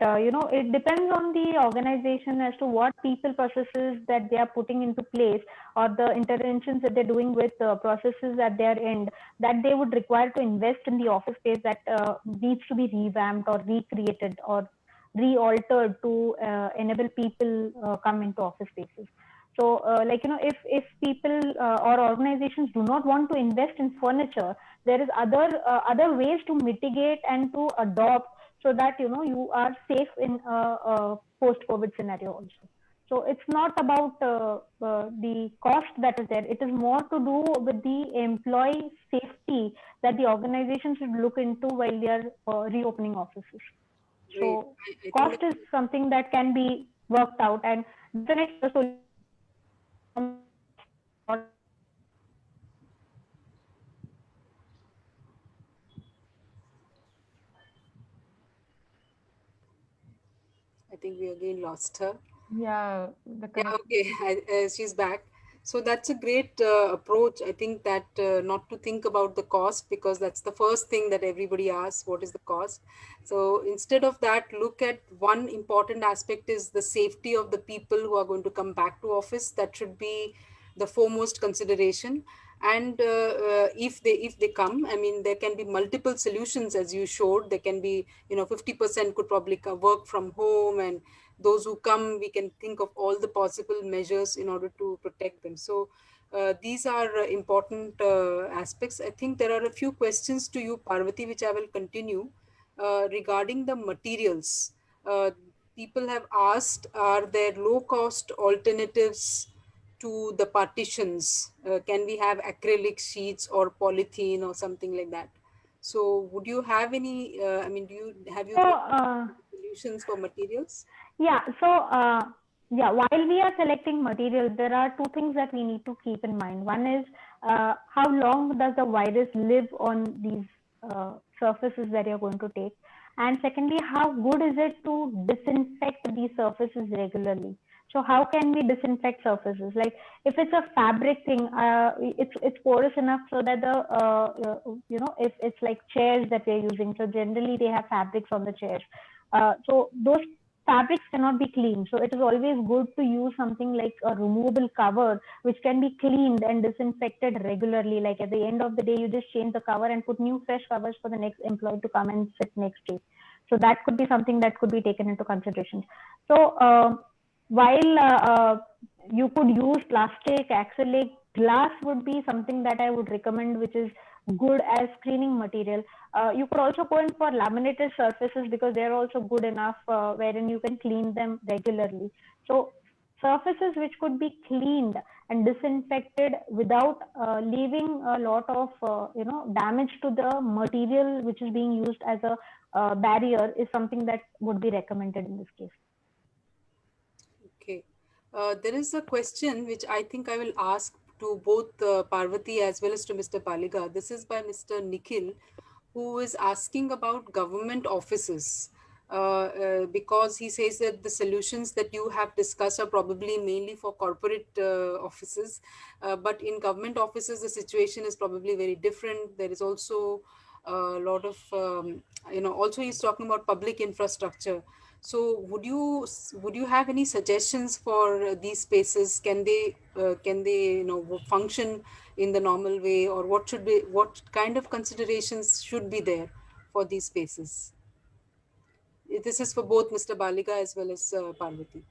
it depends on the organization as to what people processes that they are putting into place, or the interventions that they're doing with processes at their end, that they would require to invest in the office space that needs to be revamped or recreated or re-altered to enable people come into office spaces. So, if people or organizations do not want to invest in furniture, there is other ways to mitigate and to adopt, so that you are safe in a post COVID scenario also. So it's not about the cost that is there. It is more to do with the employee safety that the organization should look into while they are reopening offices. Great. So I think cost is something that can be worked out, and definitely the I think we again lost her. Yeah, the Yeah, connect. okay. She's back. So that's a great approach. I think that not to think about the cost, because that's the first thing that everybody asks, what is the cost? So instead of that, look at one important aspect is the safety of the people who are going to come back to office. That should be the foremost consideration. And if they come, I mean, there can be multiple solutions, as you showed. There can be, 50% could probably work from home, and those who come, we can think of all the possible measures in order to protect them. So these are important aspects. I think there are a few questions to you, Parvati, which I will continue regarding the materials. uh, People have asked, are there low cost alternatives to the partitions? Can we have acrylic sheets or polythene or something like that? So would you have any, I mean, have you so thought of solutions for materials? Yeah. So, while we are selecting materials, there are two things that we need to keep in mind. One is how long does the virus live on these surfaces that you're going to take? And secondly, how good is it to disinfect these surfaces regularly? So how can we disinfect surfaces? Like if it's a fabric thing, it's porous enough so that if it's like chairs that we're using, so generally they have fabrics on the chairs. So those fabrics cannot be cleaned. So it is always good to use something like a removable cover, which can be cleaned and disinfected regularly. Like at the end of the day, you just change the cover and put new fresh covers for the next employee to come and sit next day. So that could be something that could be taken into consideration. So while you could use plastic, acrylic, glass would be something that I would recommend, which is good as cleaning material. You could also go in for laminated surfaces because they're also good enough wherein you can clean them regularly. So surfaces which could be cleaned and disinfected without leaving a lot of damage to the material which is being used as a barrier is something that would be recommended in this case. Okay. There is a question which I think I will ask to both Parvati as well as to Mr. Paliga. This is by Mr. Nikhil, who is asking about government offices. because he says that the solutions that you have discussed are probably mainly for corporate offices, but in government offices the situation is probably very different. There is also a lot of also he's talking about public infrastructure. So would you have any suggestions for these spaces? Can they function in the normal way, or what kind of considerations should be there for these spaces? This is for both Mr. Balika as well as Parvati.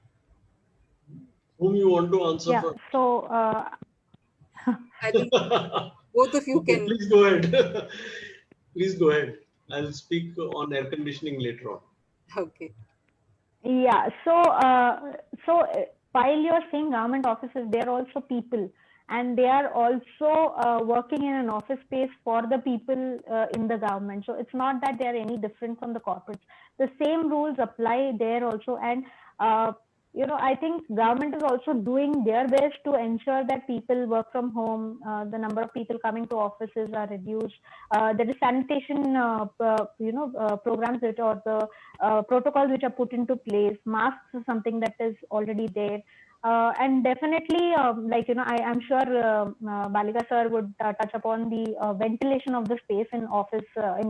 Whom you want to answer Yeah. first? So I think both of you Okay, can. please go ahead. Please go ahead. I'll speak on air conditioning later on. Okay. yeah. While you're saying government offices, they're also people, and they are also working in an office space for the people in the government. So it's not that they're any different from the corporates. The same rules apply there also, and I think government is also doing their best to ensure that people work from home. The number of people coming to offices are reduced. There is sanitation, programs which or the protocols which are put into place. Masks is something that is already there. And definitely, I'm sure Balika sir would touch upon the ventilation of the space in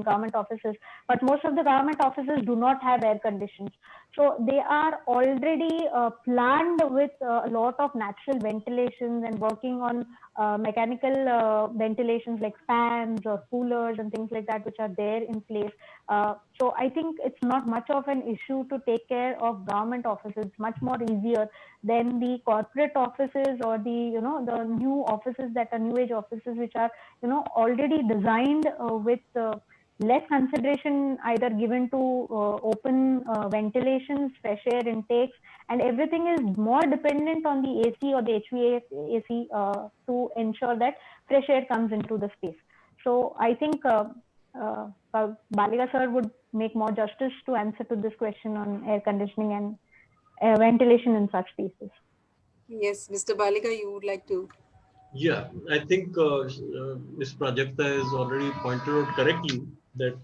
government offices. But most of the government offices do not have air conditions, so they are already planned with a lot of natural ventilations and working on mechanical ventilations like fans or coolers and things like that, which are there in place. So I think it's not much of an issue to take care of government offices. It's much more easier than the corporate offices or the new offices that are new age offices, which are already designed with less consideration either given to open ventilations, fresh air intakes, and everything is more dependent on the AC or the HVAC to ensure that fresh air comes into the space. So I think Balika sir would make more justice to answer to this question on air conditioning and ventilation in such spaces. Yes, Mr. Balika, you would like to. Yeah, I think Ms. Prajakta has already pointed out correctly that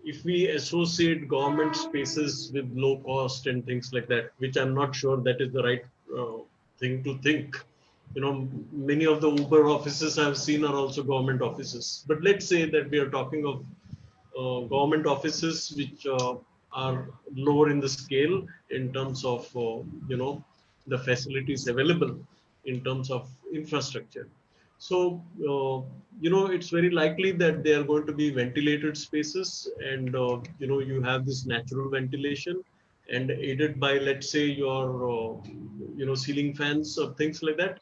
if we associate government spaces with low cost and things like that, which I'm not sure that is the right thing to think. Many of the Uber offices I've seen are also government offices. But let's say that we are talking of government offices which are lower in the scale in terms of the facilities available in terms of infrastructure. So it's very likely that they are going to be ventilated spaces, and you have this natural ventilation and aided by, let's say, your ceiling fans or things like that.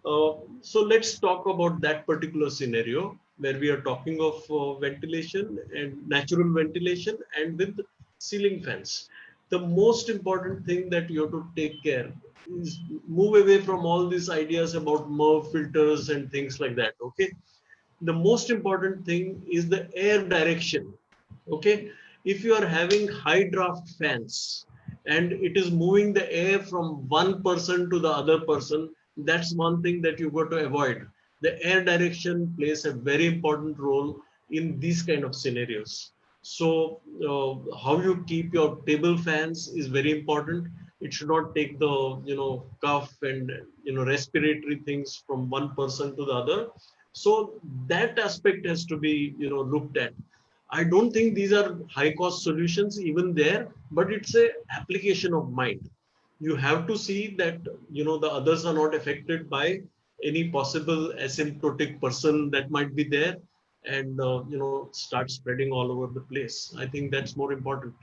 So let's talk about that particular scenario where we are talking of ventilation and natural ventilation and with ceiling fans. The most important thing that you have to take care is move away from all these ideas about MERV filters and things like that. Okay. The most important thing is the air direction. Okay. If you are having high draft fans and it is moving the air from one person to the other person, that's one thing that you got to avoid. The air direction plays a very important role in these kind of scenarios. So how you keep your table fans is very important. It should not take the cough and respiratory things from one person to the other. So that aspect has to be looked at. I don't think these are high cost solutions even there, but it's a application of mind. You have to see that the others are not affected by any possible asymptotic person that might be there, and start spreading all over the place. I think that's more important.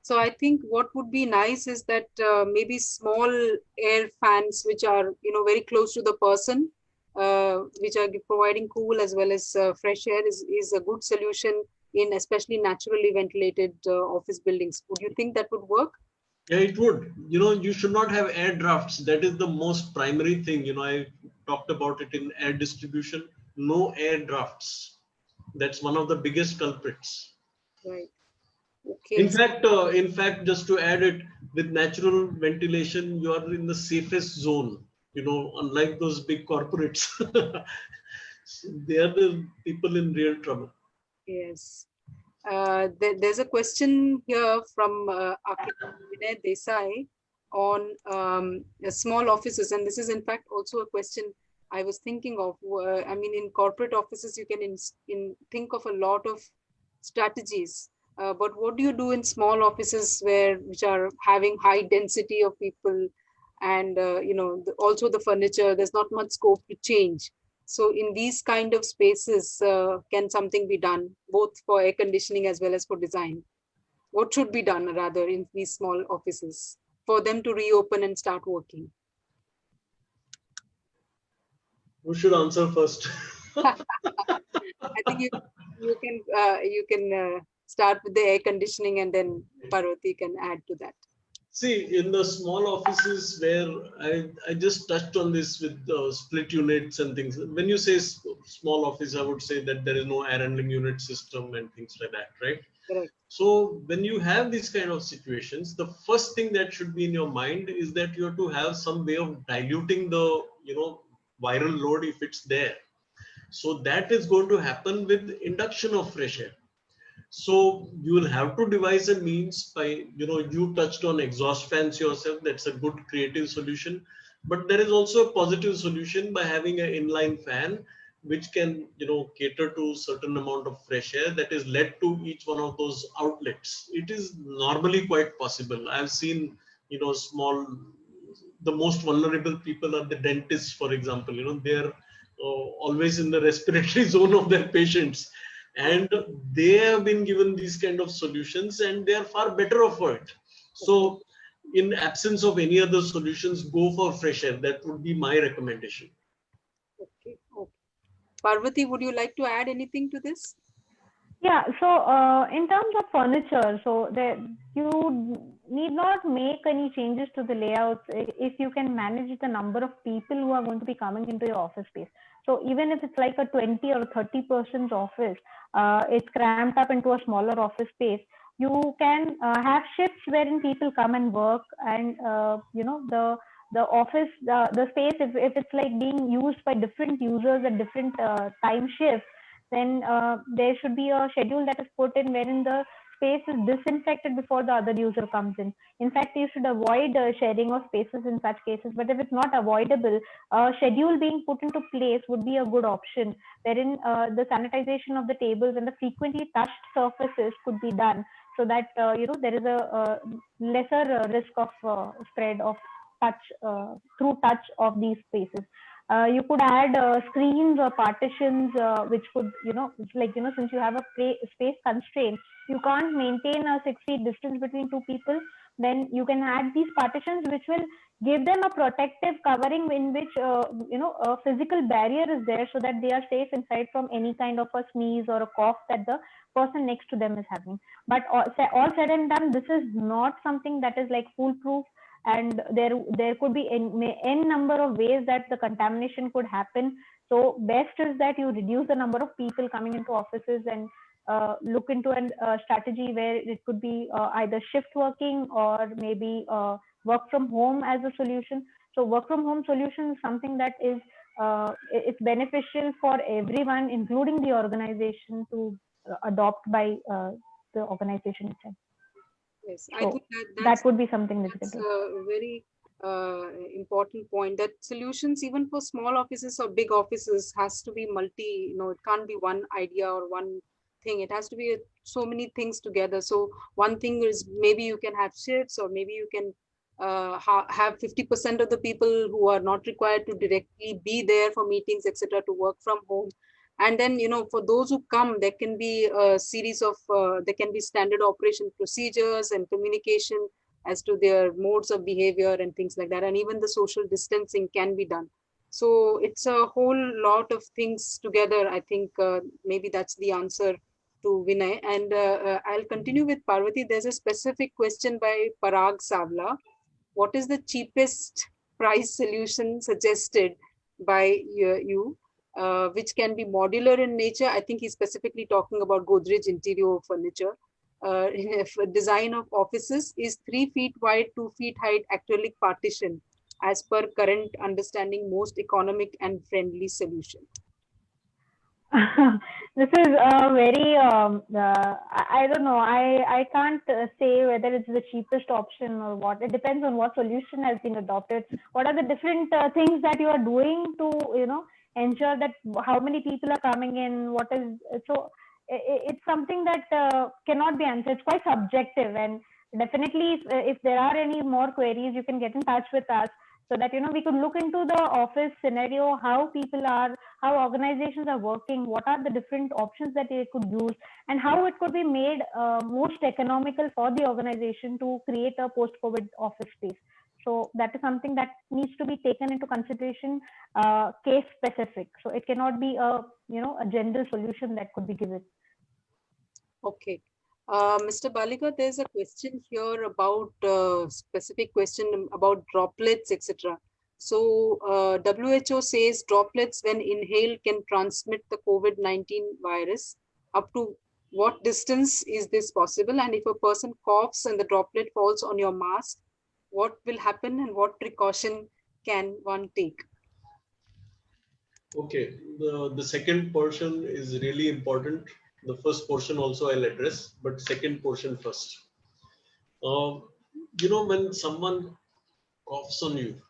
So I think what would be nice is that maybe small air fans, which are very close to the person, which are providing cool as well as fresh air, is a good solution in especially naturally ventilated office buildings. Would you think that would work? Yeah, it would. You should not have air drafts. That is the most primary thing. I talked about it in air distribution. No air drafts. That's one of the biggest culprits. Right. Okay. In fact, just to add it, with natural ventilation, you are in the safest zone. Unlike those big corporates, they are the people in real trouble. Yes. There's a question here from architect Vinay Desai on small offices, and this is in fact also a question I was thinking of. I mean, in corporate offices, you can think of a lot of strategies, but what do you do in small offices which are having high density of people, and also the furniture? There's not much scope to change. So in these kind of spaces, can something be done both for air conditioning as well as for design? What should be done rather in these small offices for them to reopen and start working? Who should answer first? I think you can start with the air conditioning, and then Parvati can add to that. See, in the small offices where I just touched on this with split units and things. When you say small office, I would say that there is no air handling unit system and things like that, right? Correct. So when you have these kind of situations, the first thing that should be in your mind is that you have to have some way of diluting the viral load if it's there. So that is going to happen with induction of fresh air. So you will have to devise a means by, you touched on exhaust fans yourself. That's a good creative solution. But there is also a positive solution by having an inline fan, which can, cater to certain amount of fresh air that is led to each one of those outlets. It is normally quite possible. I've seen, the most vulnerable people are the dentists, for example. They're always in the respiratory zone of their patients, and they have been given these kind of solutions, and they are far better off for it. So in absence of any other solutions, go for fresh air. That would be my recommendation. Okay. Parvati, would you like to add anything to this? Yeah, so in terms of furniture, so you need not make any changes to the layouts if you can manage the number of people who are going to be coming into your office space. So even if it's like a 20 or 30% office, it's cramped up into a smaller office space. You can have shifts wherein people come and work, and the office, the space, if it's like being used by different users at different time shifts, then there should be a schedule that is put in wherein the space is disinfected before the other user comes in. In fact, you should avoid sharing of spaces in such cases. But if it's not avoidable, a schedule being put into place would be a good option, wherein the sanitization of the tables and the frequently touched surfaces could be done, so that there is a lesser risk of spread of touch through touch of these spaces. You could add screens or partitions, which could, since you have a space constraint, you can't maintain a 6 feet distance between two people, then you can add these partitions, which will give them a protective covering in which, a physical barrier is there, so that they are safe inside from any kind of a sneeze or a cough that the person next to them is having. But all said and done, this is not something that is like foolproof. And there could be n number of ways that the contamination could happen. So best is that you reduce the number of people coming into offices, and look into a strategy where it could be either shift working or maybe work from home as a solution. So work from home solution is something that is it's beneficial for everyone, including the organization, to adopt by the organization itself. Yes, so I think that would be something that that's a very important point, that solutions even for small offices or big offices has to be multi, it can't be one idea or one thing. It has to be so many things together. So one thing is maybe you can have shifts, or maybe you can have 50% of the people who are not required to directly be there for meetings, etc., to work from home. And then, for those who come, there can be a series of there can be standard operation procedures and communication as to their modes of behavior and things like that. And even the social distancing can be done. So it's a whole lot of things together. I think maybe that's the answer to Vinay. And I'll continue with Parvati. There's a specific question by Parag Savla. What is the cheapest price solution suggested by you, which can be modular in nature? I think he's specifically talking about Godrej interior furniture. Design of offices is 3 feet wide, 2 feet height acrylic partition, as per current understanding, most economic and friendly solution. This is a very, I don't know, I can't say whether it's the cheapest option or what. It depends on what solution has been adopted. What are the different things that you are doing to, ensure that how many people are coming in, what is, so it's something that cannot be answered. It's quite subjective, and definitely if there are any more queries, you can get in touch with us so that, we could look into the office scenario, how people are, how organizations are working, what are the different options that they could use, and how it could be made most economical for the organization to create a post-COVID office space. So that is something that needs to be taken into consideration, case specific. So it cannot be a general solution that could be given. Okay. Mr. Baliga, there's a question here about specific question about droplets, etc. So WHO says droplets when inhaled can transmit the COVID-19 virus. Up to what distance is this possible? And if a person coughs and the droplet falls on your mask, what will happen and what precaution can one take? Okay, the second portion is really important. The first portion also I'll address, but second portion first. When someone coughs on you,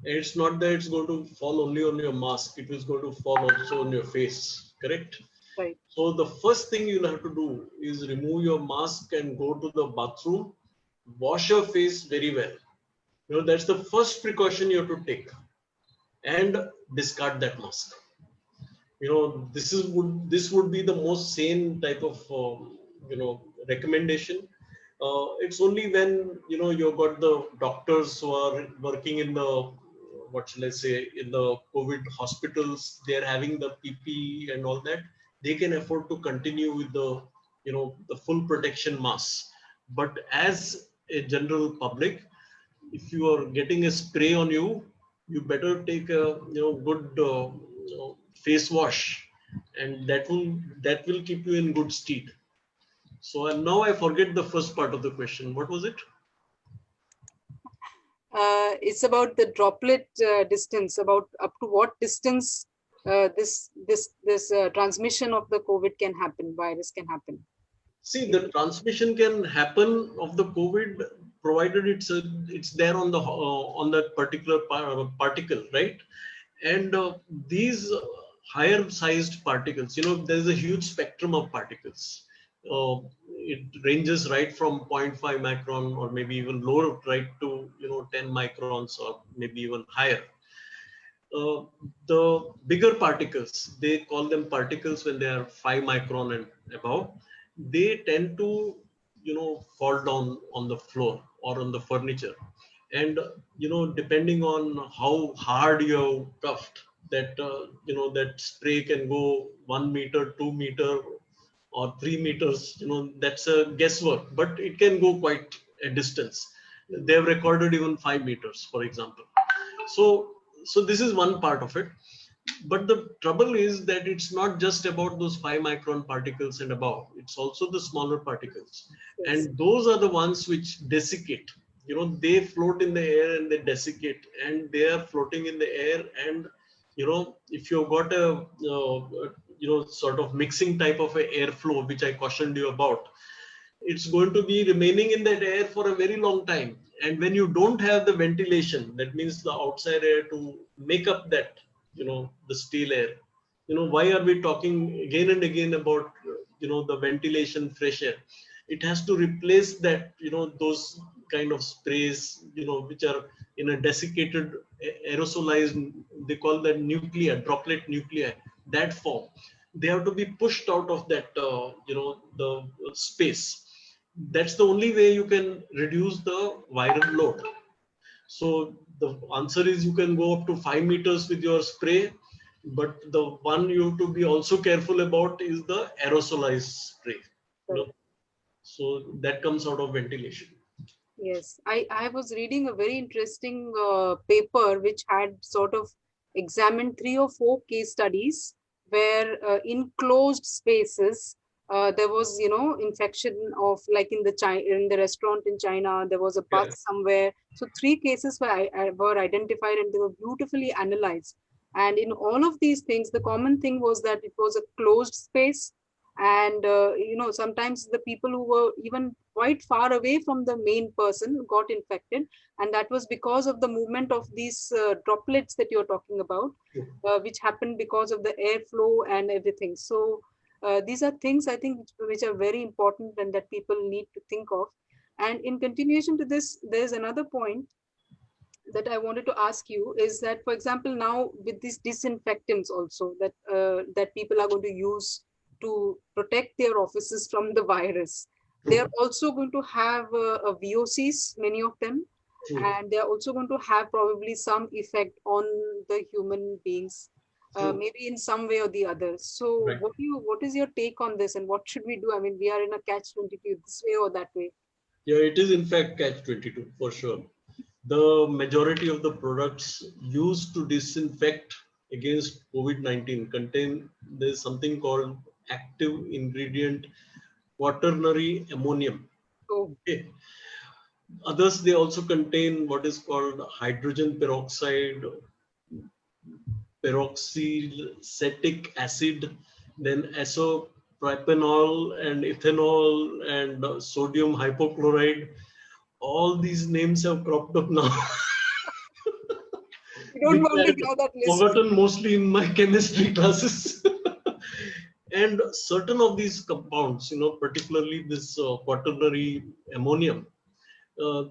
it's not that it's going to fall only on your mask, it is going to fall also on your face, correct? Right. So the first thing you'll have to do is remove your mask and go to the bathroom, wash your face very well. That's the first precaution you have to take, and discard that mask. This would be the most sane type of recommendation. It's only when you've got the doctors who are working in the in the COVID hospitals, they're having the PPE and all that, they can afford to continue with the the full protection mask. But as a general public, if you are getting a spray on you, you better take a good face wash, and that will keep you in good stead. So now I forget the first part of the question. What was it? It's about the droplet distance, about up to what distance this transmission of the COVID can happen, virus can happen. See, the transmission can happen of the COVID provided it's there on that particular particle, right? And these higher sized particles, there's a huge spectrum of particles. It ranges right from 0.5 micron or maybe even lower, right to 10 microns or maybe even higher. The bigger particles, they call them particles when they are 5 micron and above, they tend to fall down on the floor or on the furniture, and depending on how hard you cuffed, that that spray can go 1 meter, 2 meter, or 3 meters. That's a guesswork, but it can go quite a distance. They have recorded even 5 meters, for example. So this is one part of it. But the trouble is that it's not just about those 5 micron particles and above, it's also the smaller particles. Yes. And those are the ones which desiccate. They float in the air and they desiccate, and they are floating in the air. And if you've got a sort of mixing type of a airflow, which I cautioned you about, it's going to be remaining in that air for a very long time. And when you don't have the ventilation, that means the outside air to make up that the stale air, why are we talking again and again about the ventilation, fresh air? It has to replace that those kind of sprays which are in a desiccated, aerosolized, they call that nuclei, droplet nuclei, that form. They have to be pushed out of that the space. That's the only way you can reduce the viral load. So the answer is you can go up to 5 meters with your spray, but the one you have to be also careful about is the aerosolized spray. So that comes out of ventilation. Yes, I was reading a very interesting paper which had sort of examined 3 or 4 case studies where in closed spaces there was infection of, like in the restaurant in China, there was a bug somewhere. So 3 cases were identified and they were beautifully analyzed. And in all of these things, the common thing was that it was a closed space. And, sometimes the people who were even quite far away from the main person got infected. And that was because of the movement of these droplets that you're talking about, which happened because of the airflow and everything. So these are things I think which are very important and that people need to think of. And in continuation to this, there's another point that I wanted to ask you is that, for example, now with these disinfectants also that people are going to use to protect their offices from the virus, they are also going to have a VOCs, many of them, and they are also going to have probably some effect on the human beings, maybe in some way or the other. So, Right. what is your take on this, and what should we do? I mean, we are in a catch-22 this way or that way. Yeah, it is in fact catch-22 for sure. The majority of the products used to disinfect against COVID-19 contain, there's something called active ingredient quaternary ammonium. So, Okay. Others, they also contain what is called hydrogen peroxide, peroxycetic acid, then isopropanol and ethanol and sodium hypochlorite. All these names have cropped up now, we don't which want I to had hear that list. forgotten mostly in my chemistry classes. And certain of these compounds, particularly this quaternary ammonium, uh,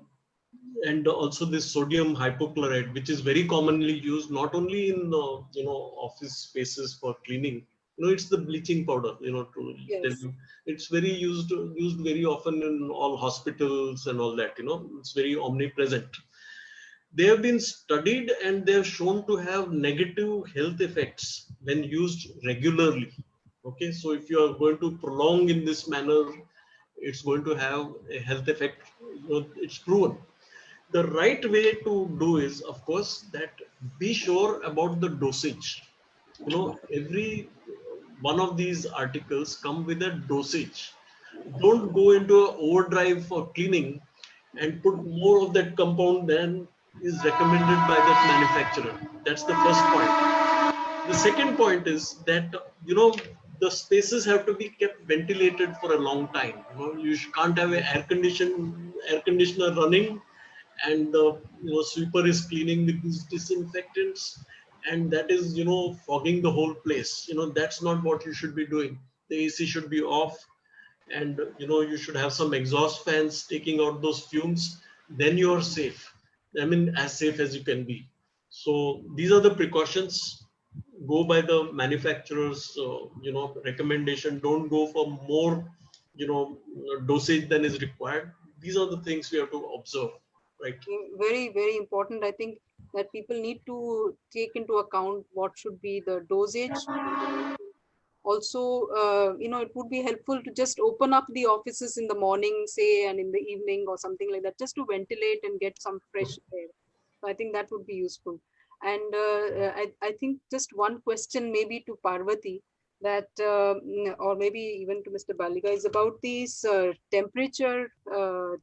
and also this sodium hypochlorite, which is very commonly used not only in office spaces for cleaning. It's the bleaching powder. To tell Yes. you, it's very used very often in all hospitals and all that. It's very omnipresent. They have been studied and they have shown to have negative health effects when used regularly. Okay, so if you are going to prolong in this manner, it's going to have a health effect. It's proven. The right way to do is, of course, that be sure about the dosage. Every one of these articles come with a dosage. Don't go into a overdrive for cleaning and put more of that compound than is recommended by that manufacturer. That's the first point. The second point is that the spaces have to be kept ventilated for a long time. You can't have an air conditioner running and the sweeper is cleaning with these disinfectants, and that is fogging the whole place. That's not what you should be doing. The AC should be off, and you should have some exhaust fans taking out those fumes. Then you are safe. I mean, as safe as you can be. So these are the precautions. Go by the manufacturer's recommendation. Don't go for more dosage than is required. These are the things we have to observe, right? Very, very important. I think that people need to take into account what should be the dosage. Also, it would be helpful to just open up the offices in the morning, say, and in the evening or something like that, just to ventilate and get some fresh air. So I think that would be useful. And I think just one question maybe to Parvati, that or maybe even to Mr. Balika, is about these temperature, uh,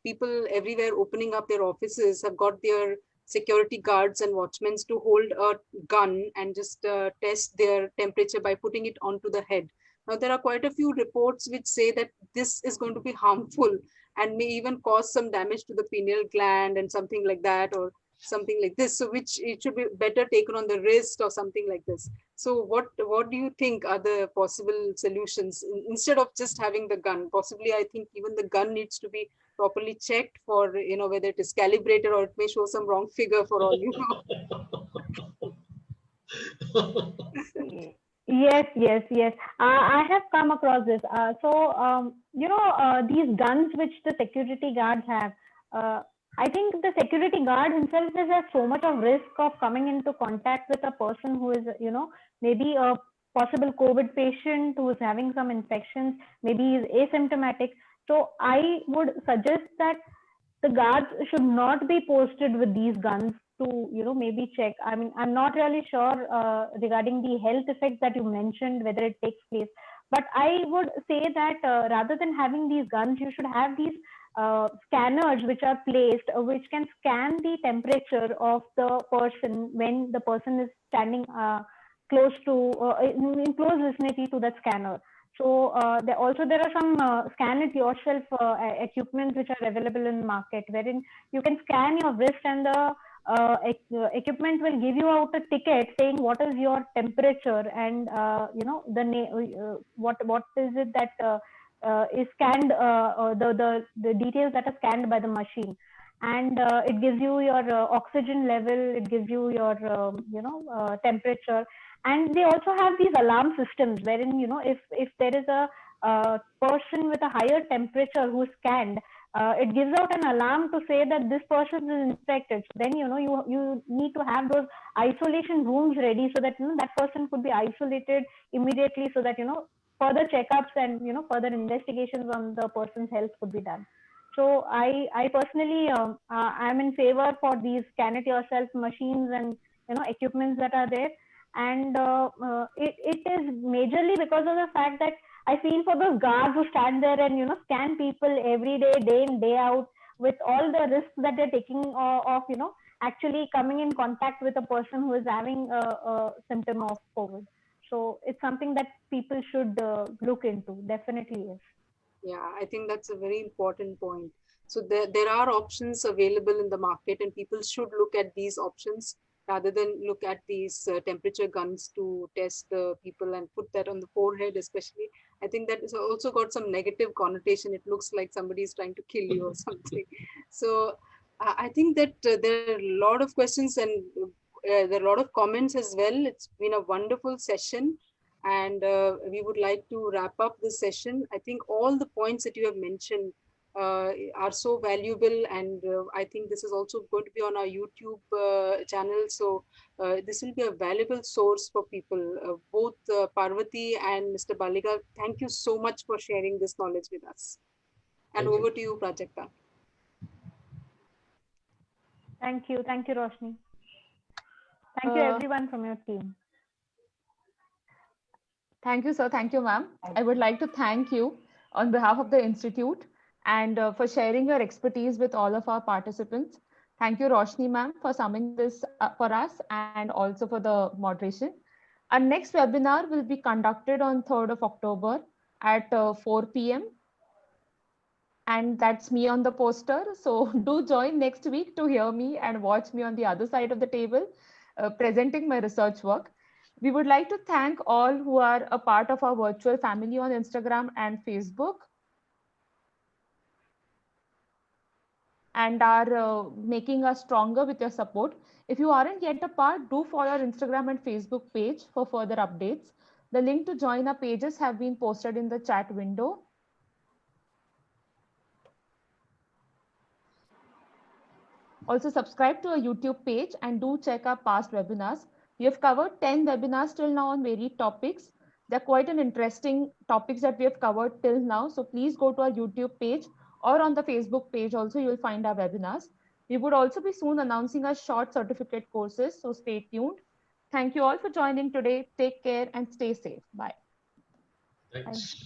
people everywhere opening up their offices have got their security guards and watchmen to hold a gun and just test their temperature by putting it onto the head. Now, there are quite a few reports which say that this is going to be harmful and may even cause some damage to the pineal gland and something like that, or something like this. So, which it should be better taken on the wrist or something like this. So, what do you think are the possible solutions instead of just having the gun? Possibly, I think even the gun needs to be properly checked for whether it is calibrated or it may show some wrong figure for all you know. Yes, yes, yes. I have come across this. These guns which the security guards have, I think the security guard himself is at so much of risk of coming into contact with a person who is, maybe a possible COVID patient who is having some infections, maybe is asymptomatic. So I would suggest that the guards should not be posted with these guns to maybe check. I mean, I'm not really sure regarding the health effects that you mentioned, whether it takes place, but I would say that rather than having these guns, you should have these scanners which are placed, which can scan the temperature of the person when the person is standing close to, in close vicinity to the scanner. So there are some scan it yourself equipment which are available in the market, wherein you can scan your wrist and the equipment will give you out a ticket saying what is your temperature and what is it that is scanned, the details that are scanned by the machine, and it gives you your oxygen level, it gives you your temperature. And they also have these alarm systems wherein if there is a person with a higher temperature who's scanned, it gives out an alarm to say that this person is infected. So then you need to have those isolation rooms ready so that that person could be isolated immediately, so that further checkups and further investigations on the person's health could be done. So I personally I'm in favor for these scan it yourself machines and equipments that are there. And it is majorly because of the fact that I feel for those guards who stand there and scan people every day in day out, with all the risks that they're taking of actually coming in contact with a person who is having a symptom of COVID. So it's something that people should look into. Definitely is. Yeah, I think that's a very important point. So there are options available in the market, and people should look at these options rather than look at these temperature guns to test the people and put that on the forehead, especially. I think that has also got some negative connotation. It looks like somebody is trying to kill you or something. So I think that there are a lot of questions and there are a lot of comments as well. It's been a wonderful session. And we would like to wrap up this session. I think all the points that you have mentioned are so valuable, and I think this is also going to be on our YouTube channel. So this will be a valuable source for people. Both Parvati and Mr. Baliga, thank you so much for sharing this knowledge with us. And Thank over to you, Prajakta. Thank you, Roshni. Thank you, everyone from your team. Thank you, sir. Thank you, ma'am. I would like to thank you on behalf of the Institute and for sharing your expertise with all of our participants. Thank you, Roshni, ma'am, for summing this for us and also for the moderation. Our next webinar will be conducted on 3rd of October at 4 p.m. And that's me on the poster. So do join next week to hear me and watch me on the other side of the table presenting my research work. We would like to thank all who are a part of our virtual family on Instagram and Facebook and are making us stronger with your support. If you aren't yet a part, do follow our Instagram and Facebook page for further updates. The link to join our pages have been posted in the chat window. Also subscribe to our YouTube page and do check our past webinars. We have covered 10 webinars till now on varied topics. They're quite an interesting topics that we have covered till now. So please go to our YouTube page or on the Facebook page also, you'll find our webinars. We would also be soon announcing our short certificate courses. So stay tuned. Thank you all for joining today. Take care and stay safe. Bye. Thanks.